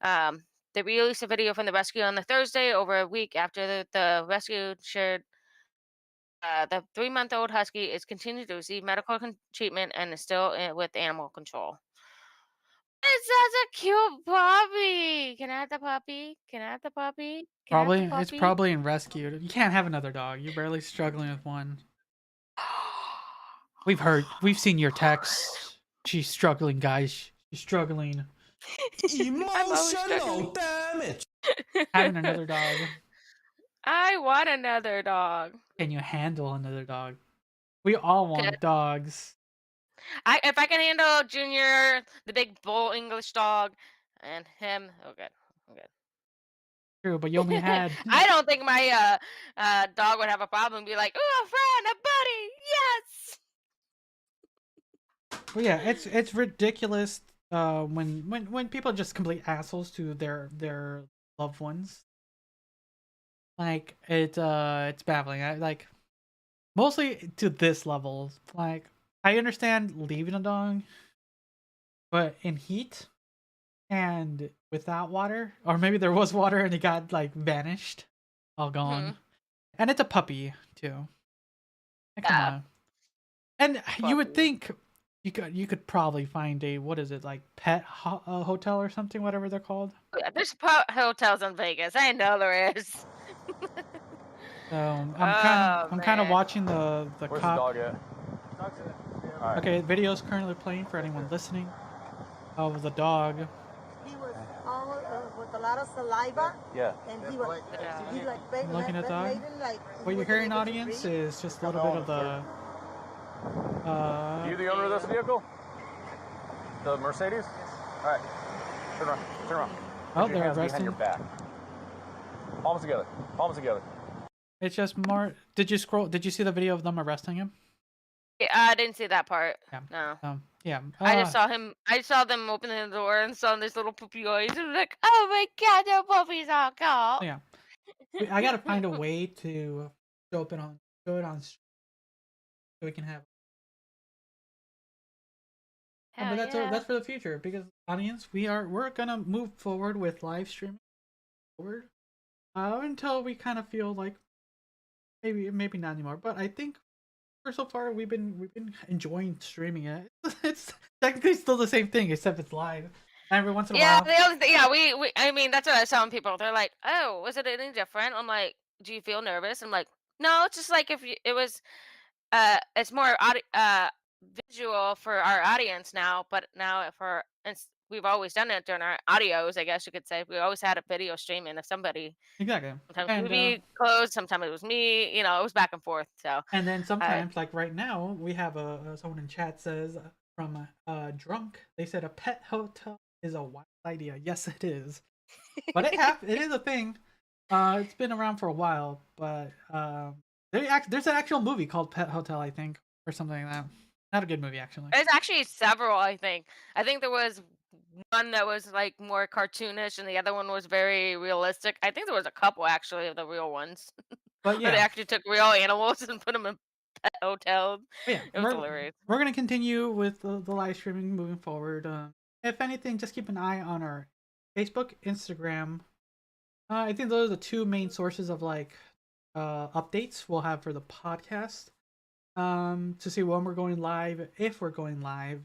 Um, they released a video from the rescue on the Thursday, over a week after the rescue shared. The 3-month-old husky is continuing to receive medical treatment and is still with animal control. It's such a cute puppy. Can I have the puppy? Can I have the puppy? Can I have the Probably. It's puppy? probably in rescue. You can't have another dog. You're barely struggling with one. We've seen your texts. She's struggling, guys. She's struggling. I'm always struggling. Emotional damage. Having another dog. I want another dog. Can you handle another dog? We all want Good. dogs. If I can handle Junior, the big bull English dog, and him, oh good, oh good. True, but you only had. I don't think my dog would have a problem. Be like, oh, a friend, a buddy, yes. Well, yeah, it's ridiculous. When people are just complete assholes to their loved ones. Like it's baffling. I like mostly to this level. Like I understand leaving a dog, but in heat and without water, or maybe there was water and it got like vanished, all gone. And it's a puppy too. Like, come on. And you would think you could probably find a, what is it, like pet hotel or something, whatever they're called. Yeah, there's hotels in Vegas. I know there is. So I'm kind of watching the Where's cop. the dog at? Alright. Okay, video's currently playing for anyone listening. Of the dog. He was all with a lot of saliva. Yeah. And he was like Looking at dog. like What you're hearing, audience, is just a little bit of the. You the owner of this vehicle? The Mercedes? All right. Turn around. Turn around. Oh, Put your they're hands behind arresting. your back. Palms together. Palms together. It's just more. Did you scroll? Did you see the video of them arresting him? Yeah, I didn't see that part. Yeah. No. Yeah. I just saw him. I saw them opening the door and saw this little puppy eyes. And I was like, oh my god, the puppies are cute. Yeah. I gotta find a way to show it on so we can have. Hell But yeah. that's for the future, because audience, we're gonna move forward with live streaming forward until we kind of feel like maybe not anymore. But I think for so far we've been enjoying streaming it. It's technically still the same thing except it's live. Every once in a while. The only thing, yeah, we I mean, that's what I was telling people. They're like, oh, was it any different? I'm like, do you feel nervous? I'm like, no, it's just like if it was it's more visual for our audience now, but now we've always done it during our audios, I guess you could say. We always had a video streaming of somebody. Exactly. Sometimes And, it would be closed, sometimes it was me, it was back and forth. So and then sometimes, like right now, we have someone in chat says from Drunk, they said a pet hotel is a wild idea. Yes, it is. But it is a thing. It's been around for a while, but there's an actual movie called Pet Hotel, I think, or something like that. Not a good movie, actually. There's actually several, I think. I think there was one that was like more cartoonish and the other one was very realistic. I think there was a couple actually of the real ones. But Where they yeah, actually took real animals and put them in pet hotels. but yeah, It was hilarious. we're gonna continue with the live streaming moving forward. If anything, just keep an eye on our Facebook, Instagram. I think those are the two main sources of like updates we'll have for the podcast. To see when we're going live, if we're going live.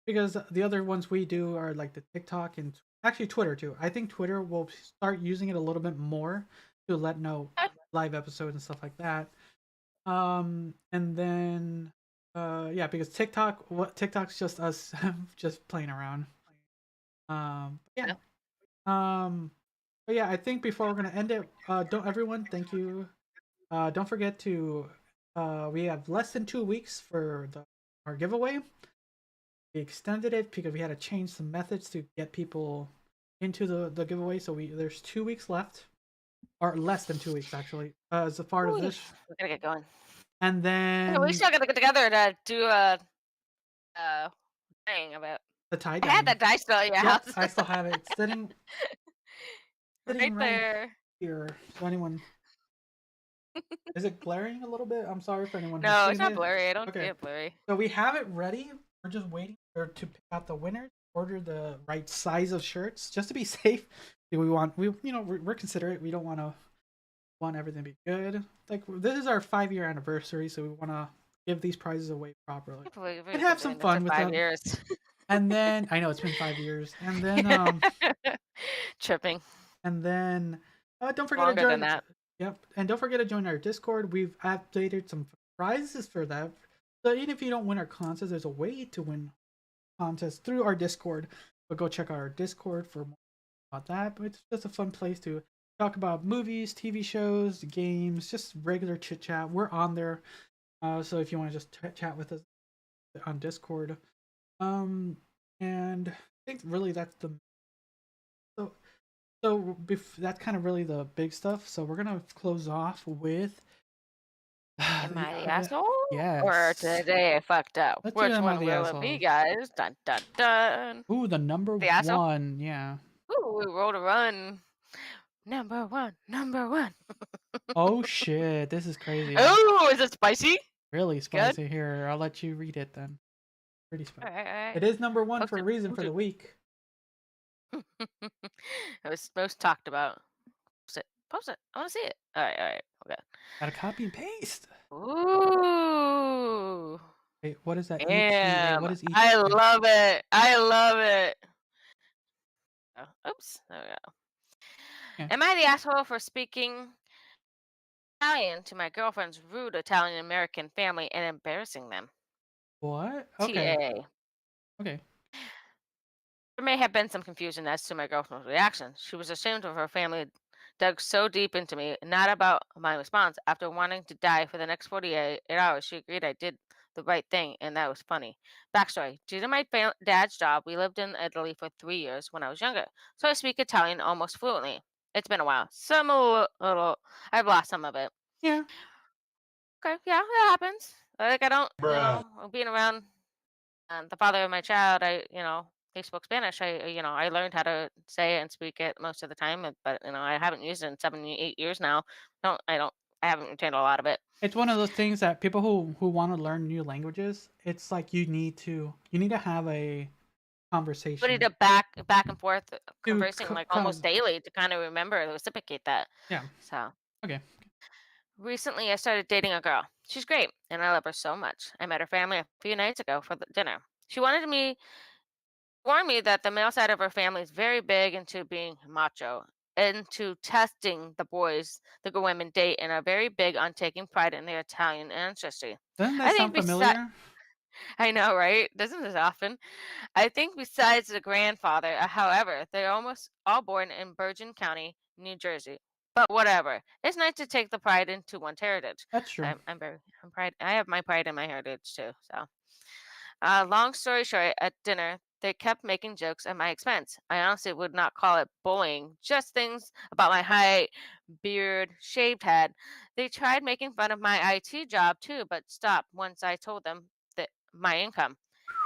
Because the other ones we do are like the TikTok and actually Twitter too. I think Twitter will start using it a little bit more to let know live episodes and stuff like that. And then yeah, because TikTok's just us just playing around. Yeah. But yeah, I think before we're gonna end it, don't everyone, thank you. Don't forget to we have less than 2 weeks for our giveaway. We extended it because we had to change some methods to get people into the giveaway. So there's 2 weeks left, or less than 2 weeks actually, as a part of this. We gotta get going. And then We still gotta get together to do a thing about. the tie I had that dice still at your house. I still have it sitting right there. here. So anyone, is it glaring a little bit? I'm sorry for anyone. No, it's not blurry. I don't see it blurry. So we have it ready. We're just waiting to pick out the winner. Order the right size of shirts just to be safe. We're considerate. We don't want everything to be good. Like this is our 5-year anniversary, so we want to give these prizes away properly and have some fun with 5 them. years. And then I know it's been 5 years. And then tripping. And then don't forget Longer to join. Than that. Yep, and don't forget to join our Discord. We've updated some prizes for that. So even if you don't win our contest, there's a way to win contests through our Discord. But go check out our Discord for more about that. But it's just a fun place to talk about movies, TV shows, games, just regular chit chat. We're on there, so if you want to just chat with us on Discord, and I think really that's the that's kind of really the big stuff. So we're gonna close off with. Am I the asshole? Yes. Or today I fucked up. Let's do Which Am I one the will Asshole? it be, guys? Dun dun dun. Ooh, the number The asshole? one. Yeah. Ooh, we rolled a run. Number one. Oh shit! This is crazy. Oh, is it spicy? Really spicy. Here, I'll let you read it then. Pretty spicy. All right. It is number one Post for a it, reason post for the it. week. It was most talked about. Post it. I want to see it. All right. Okay. Gotta copy and paste. Ooh. Wait, what is that? Damn. What is ETA? I love it. Oh, oops. There we go. Yeah. Am I the asshole for speaking Italian to my girlfriend's rude Italian American family and embarrassing them? What? Okay. TA. Okay. There may have been some confusion as to my girlfriend's reaction. She was ashamed of her family dug so deep into me, not about my response. After wanting to die for the next 48 hours, she agreed I did the right thing, and that was funny. Backstory. Due to my dad's job, we lived in Italy for 3 years when I was younger, so I speak Italian almost fluently. It's been a while. Some a little, I've lost some of it. Yeah. Okay, yeah, that happens. Like I don't, being around the father of my child, he spoke Spanish. I learned how to say it and speak it most of the time, but I haven't used it in 7, 8 years now. I haven't retained a lot of it. It's one of those things that people who want to learn new languages, it's like you need to have a conversation. But it back and forth conversing like almost daily to kind of remember to reciprocate that. Yeah. So okay. Recently, I started dating a girl. She's great, and I love her so much. I met her family a few nights ago for dinner. She warned me that the male side of her family is very big into being macho, into testing the boys the good women date, and are very big on taking pride in their Italian ancestry. Doesn't that sound familiar? I know, right? Doesn't this often? I think besides the grandfather, however, they're almost all born in Bergen County, New Jersey. But whatever. It's nice to take the pride into one's heritage. That's true. I'm proud. I have my pride in my heritage too. So, long story short, at dinner, they kept making jokes at my expense. I honestly would not call it bullying, just things about my height, beard, shaved head. They tried making fun of my IT job too, but stopped once I told them that my income.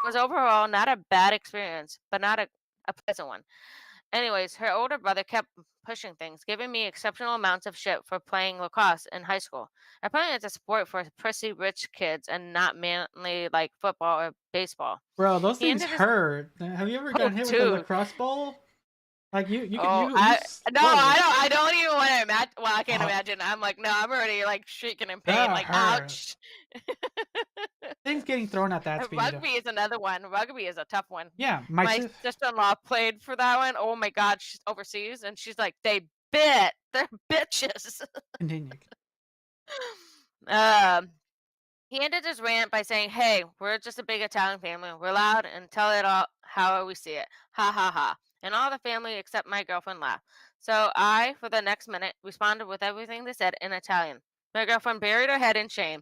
It was overall not a bad experience, but not a pleasant one. Anyways, her older brother kept pushing things, giving me exceptional amounts of shit for playing lacrosse in high school. Apparently, it's a sport for prissy rich kids and not manly like football or baseball. Bro, those He things ended his hurt. Have you ever oh, gotten hit with a dude. lacrosse ball? Like Oh, you no, sweat. I don't even want to imagine. Well, I can't Oh, imagine. I'm like, no, I'm already like shrieking in pain. that Like, hurt. ouch. Things getting thrown at that speed. Rugby is another one. Rugby is a tough one. Yeah, My sister-in-law played for that one. Oh my God, she's overseas, and she's like, they bit. They're bitches. Continue. um, he ended his rant by saying, "Hey, we're just a big Italian family. We're loud and tell it all how we see it. Ha ha ha." And all the family except my girlfriend laughed. So I, for the next minute, responded with everything they said in Italian. My girlfriend buried her head in shame.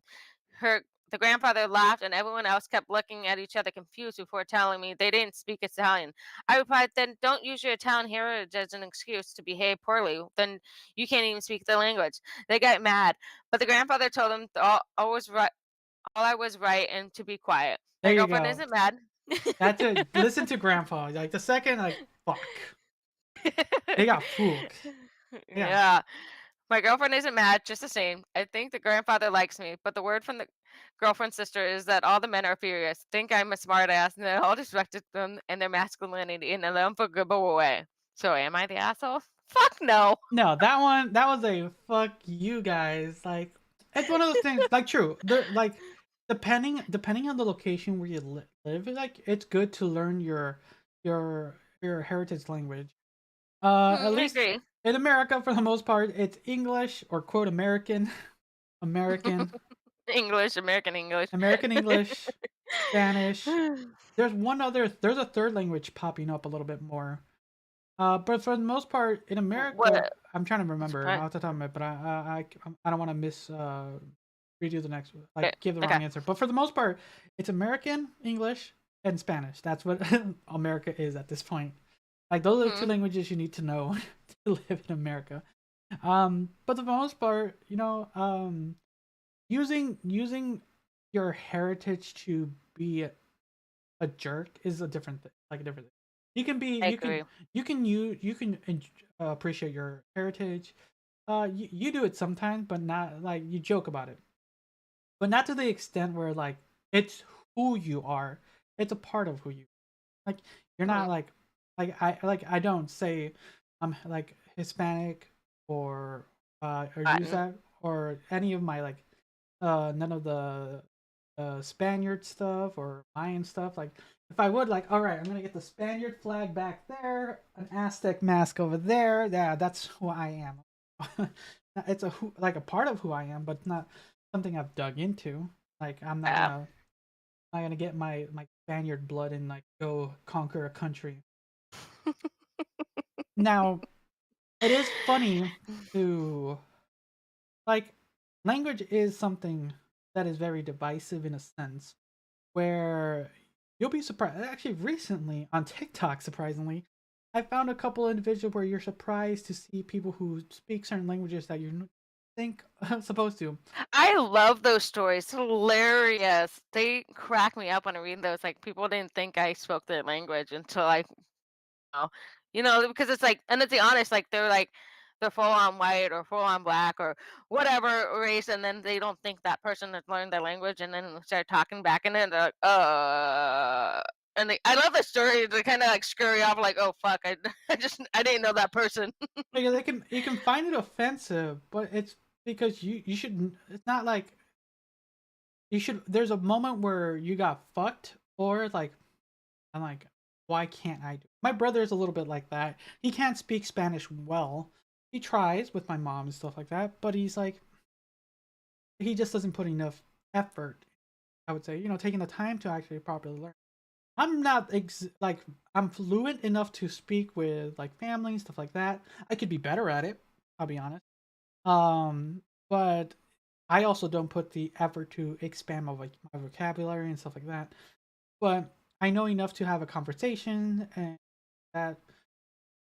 The grandfather laughed, and everyone else kept looking at each other confused before telling me they didn't speak Italian. I replied, "Then don't use your Italian heritage as an excuse to behave poorly. Then you can't even speak the language." They got mad, but the grandfather told them all I was right and to be quiet. There My you girlfriend go. isn't mad. That's it. Listen to Grandpa. Like the second, like fuck, they got fooled. Yeah. My girlfriend isn't mad, just the same. I think the grandfather likes me, but the word from the girlfriend's sister is that all the men are furious, think I'm a smart ass, and they all disrespect them and their masculinity in an unforgivable way. So am I the asshole? Fuck no. No, that was a fuck you guys. Like it's one of those things. Like true, like depending on the location where you live, like it's good to learn your heritage language. At I least agree. in America, for the most part, it's English or quote American, American, English, American English. American English, Spanish. There's a third language popping up a little bit more. But for the most part, in America, What? I'm trying to remember Right. off the top of my head, but I don't want to redo the next Okay. like give the wrong Okay. answer. But for the most part, it's American, English, and Spanish. That's what America is at this point. Like those are the two Mhm. languages you need to know to live in America. But for the most part, using your heritage to be a jerk is a different thing. Like a different thing. You can be I agree. you can appreciate your heritage. You do it sometimes, but not like you joke about it, but not to the extent where like it's who you are. It's a part of who you like. You're not Mhm. I don't say I'm like Hispanic or use Latin. that or any of my like none of the Spaniard stuff or Mayan stuff. Like, if I would, like, all right, I'm gonna get the Spaniard flag back there, an Aztec mask over there. Yeah, that's who I am. It's like a part of who I am, but not something I've dug into. Like, Yeah. not gonna get my Spaniard blood and like go conquer a country. Now, it is funny to like language is something that is very divisive in a sense where you'll be surprised. Actually, recently on TikTok, surprisingly, I found a couple individuals where you're surprised to see people who speak certain languages that you think supposed to. I love those stories. Hilarious. They crack me up when I read those. Like people didn't think I spoke their language until know, because it's like, and let's be honest, like they're full on white or full on black or whatever race, and then they don't think that person has learned their language, and then start talking back in it. And they're like, and I love the story. They kind of like scurry off, like, oh fuck, I didn't know that person. Because you can find it offensive, but it's because you should. It's not like you should. There's a moment where you got fucked, or like I'm like, why can't I do? My brother is a little bit like that. He can't speak Spanish well. He tries with my mom and stuff like that, but he's like, he just doesn't put enough effort. I would say, taking the time to actually properly learn. I'm not like I'm fluent enough to speak with like family and stuff like that. I could be better at it. I'll be honest. But I also don't put the effort to expand my vocabulary and stuff like that. But I know enough to have a conversation, and that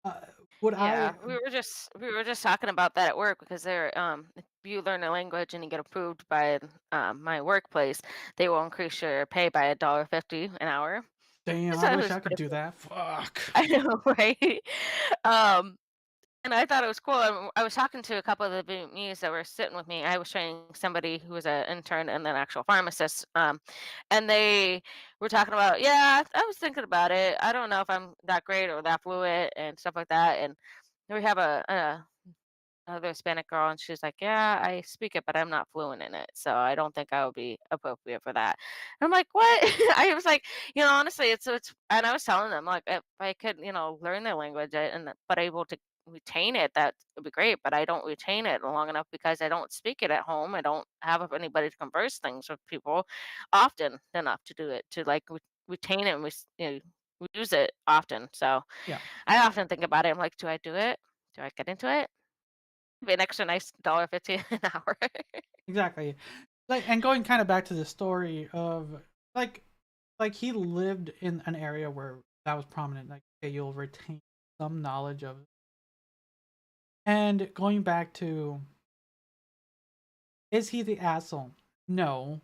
uh, would Yeah, I we were just talking about that at work because if you learn a language and you get approved by my workplace, they will increase your pay by $1.50 an hour. damn, I So it wish was I could pretty do cool. that. Fuck. I know, right? Um, and I thought it was cool. I was talking to a couple of the Vietnamese that were sitting with me. I was training somebody who was an intern and then actual pharmacist. And they were talking about, yeah, I was thinking about it. I don't know if I'm that great or that fluent and stuff like that. And we have another Hispanic girl, and she's like, "Yeah, I speak it, but I'm not fluent in it, so I don't think I would be appropriate for that." And I'm like, "What?" I was like, honestly, it's, and I was telling them like, if I could, learn the language but able to retain it, that would be great. But I don't retain it long enough because I don't speak it at home. I don't have anybody to converse things with people often enough to do it to like retain it and we use it often. So Yeah, I often think about it. I'm like, do I do it? Do I get into it? Be an extra nice $1.50 an hour. exactly. Like, and going kind of back to the story of like he lived in an area where that was prominent. Like, okay, you'll retain some knowledge of. And going back to, is he the asshole? No.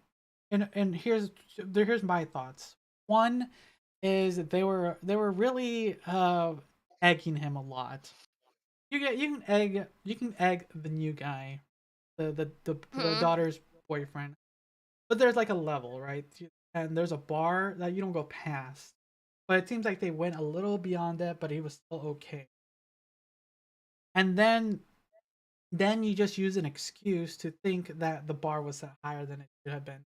And here's my thoughts. One is that they were really egging him a lot. You can egg the new guy, the Mhm. daughter's boyfriend, but there's like a level, right? And there's a bar that you don't go past. But it seems like they went a little beyond that, but he was still okay. And then you just use an excuse to think that the bar was set higher than it should have been.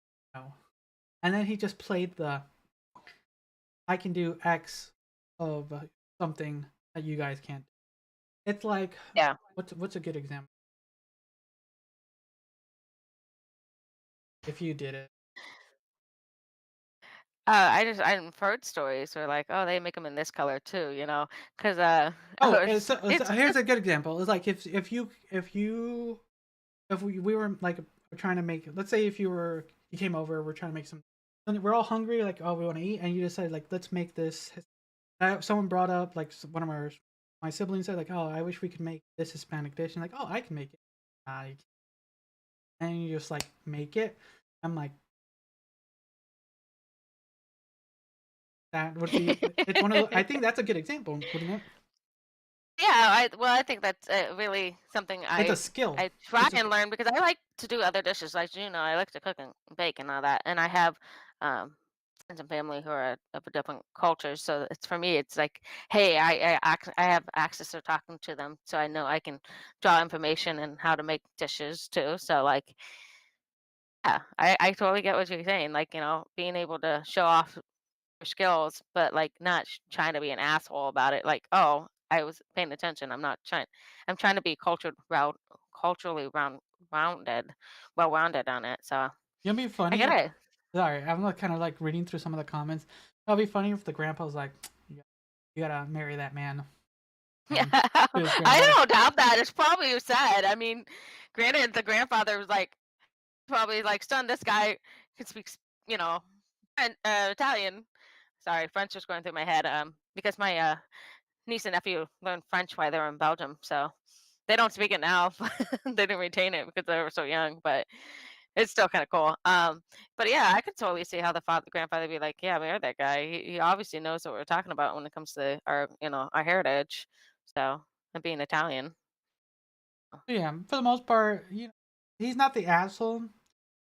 And then he just played the I can do X of something that you guys can't. It's like Yeah. what's a good example? If you did it. I've heard stories where like, oh, they make them in this color too, because Oh, so it's here's a good example. It's like if we were like trying to make, let's say if you came over, we're trying to make some, and we're all hungry, like, oh, we want to eat, and you decided like, let's make this. Someone brought up like one of my siblings said like, oh, I wish we could make this Hispanic dish, and like, oh, I can make it. I and you just like make it. I'm like, that would be. It's one of the, I think that's a good example, wouldn't it? Yeah, I think that's really something It's a I skill. I try It's a and learn because I like to do other dishes. Like I like to cook and bake and all that, and I have um, friends and family who are of different cultures. So it's for me, it's like, hey, I have access to talking to them, so I know I can draw information and how to make dishes too. So like, yeah, I totally get what you're saying. Like being able to show off your skills, but like not trying to be an asshole about it. Like, oh, I was paying attention. I'm not trying. I'm trying to be culturally rounded, well rounded on it. So It'll be I get funny. it. Sorry, I'm like kind of like reading through some of the comments. It'll be funny if the grandpa was like, you gotta marry that man." Yeah, To his I granddaughter. don't doubt that. It's probably sad. I mean, granted, the grandfather was like probably like, son, this guy can speak, you know, Italian. Sorry, French was going through my head. Because my niece and nephew learned French while they were in Belgium, so they don't speak it now. They didn't retain it because they were so young, but it's still kind of cool. But yeah, I could totally see how the grandfather be like, "Yeah, marry that guy. He obviously knows what we're talking about when it comes to our heritage." So, and being Italian. Yeah, for the most part, he's not the asshole.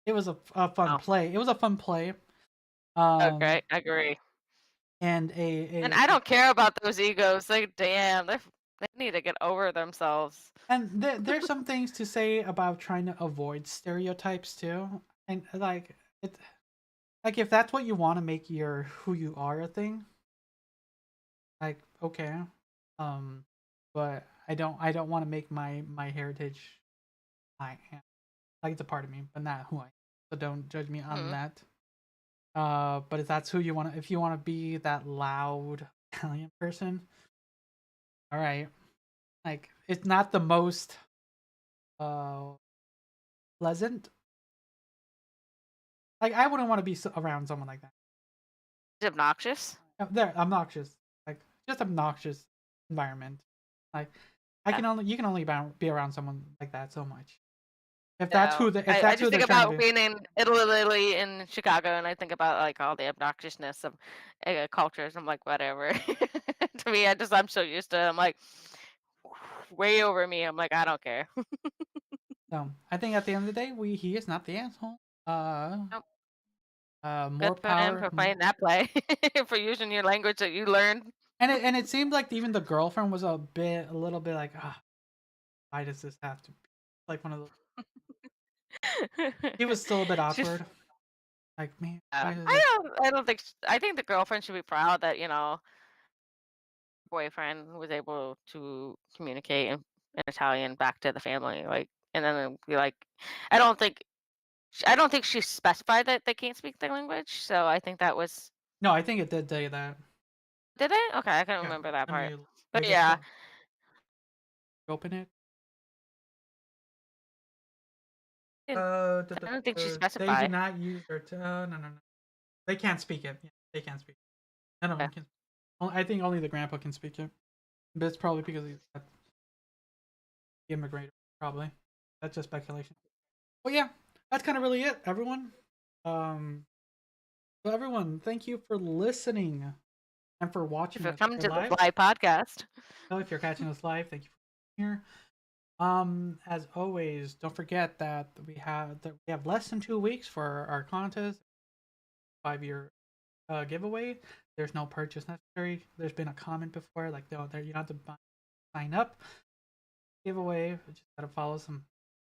It was a fun Oh, play. It was a fun play. Um, okay, I agree. and And a I don't care about those egos. Like, damn, they need to get over themselves. and there's some things to say about trying to avoid stereotypes too. And like like if that's what you want to make your who you are a thing, like okay, um, but I don't want to make my heritage I am, like it's a part of me, but not who I am. So don't judge me on Mhm. that. But if that's who you want to, if you want to be that loud Italian person, all right. Like it's not the most uh pleasant. Like I wouldn't want to be around someone like that. It's obnoxious. They're obnoxious, like just obnoxious environment. Like you can only be around someone like that so much. If that's No. who they, if I that's who just they're think trying to about be. being in Italy in Chicago, and I think about like all the obnoxiousness of cultures. I'm like, whatever. To me, I'm so used to it. I'm like, way over me. I'm like, I don't care. So I think at the end of the day, he is not the asshole. Nope. More Good for him power. for playing that play, for using your language that you learned. And it seemed like even the girlfriend was a little bit like, why does this have to be like one of those? He was still a bit She's awkward. Like, man, why is this? I don't think I think the girlfriend should be proud that boyfriend was able to communicate in Italian back to the family, like, and then be like, I don't think she specified that they can't speak the language, so I think that was. No, I think it did say that. Did they? Okay, I can't Yeah, remember that let part. me But just yeah, open it. I don't think she They do specified. not use their no. They can't speak it. Yeah, they can't speak. None of them Okay. can. I think only the grandpa can speak it. But it's probably because he's immigrated. Probably. That's just speculation. But yeah, that's kind of really it, everyone. So everyone, thank you for listening and for watching If us it comes to live. the live podcast, So if you're catching us live, thank you for being here. As always, don't forget that we have less than 2 weeks for our contest, 5-year giveaway. There's no purchase necessary. There's been a comment before, like, no, there you don't have to sign up. Giveaway, we just gotta follow some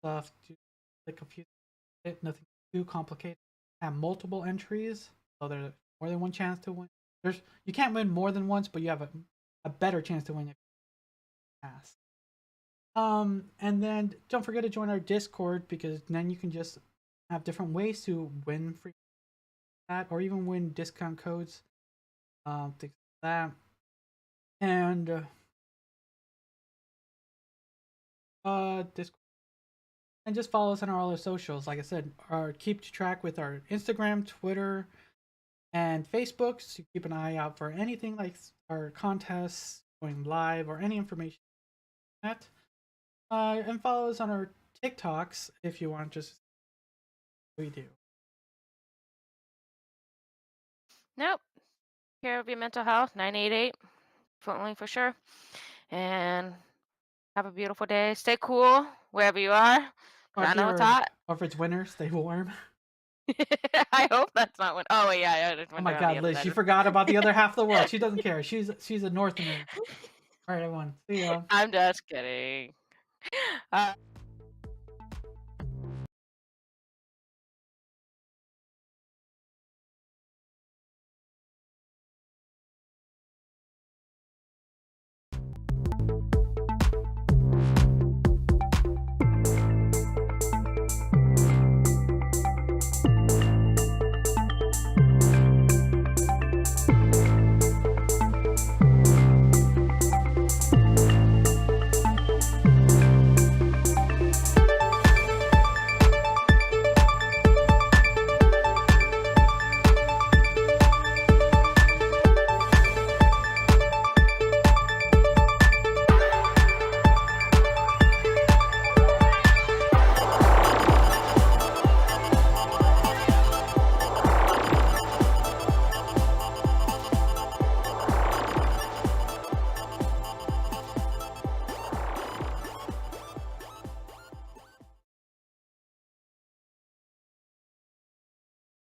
stuff to click a few. Nothing too complicated. Have multiple entries, so there's more than one chance to win. You can't win more than once, but you have a better chance to win if you pass. And then don't forget to join our Discord, because then you can just have different ways to win free that, or even win discount codes, things like that. And Discord, and just follow us on our other socials. Like I said, keep track with our Instagram, Twitter, and Facebook. So keep an eye out for anything like our contests going live or any information like that. And follow us on our TikToks if you want. Just we do. nope. Care of your mental health, 988, definitely for sure. And have a beautiful day. Stay cool wherever you are, 'cause I know it's hot. Or if it's winter, stay warm. I hope that's not when. Oh wait, yeah, it's Oh winter my on the God, other Liz, side she of- forgot about the other half of the world. She doesn't care. She's a Northerner. All right, everyone. See ya. I'm just kidding.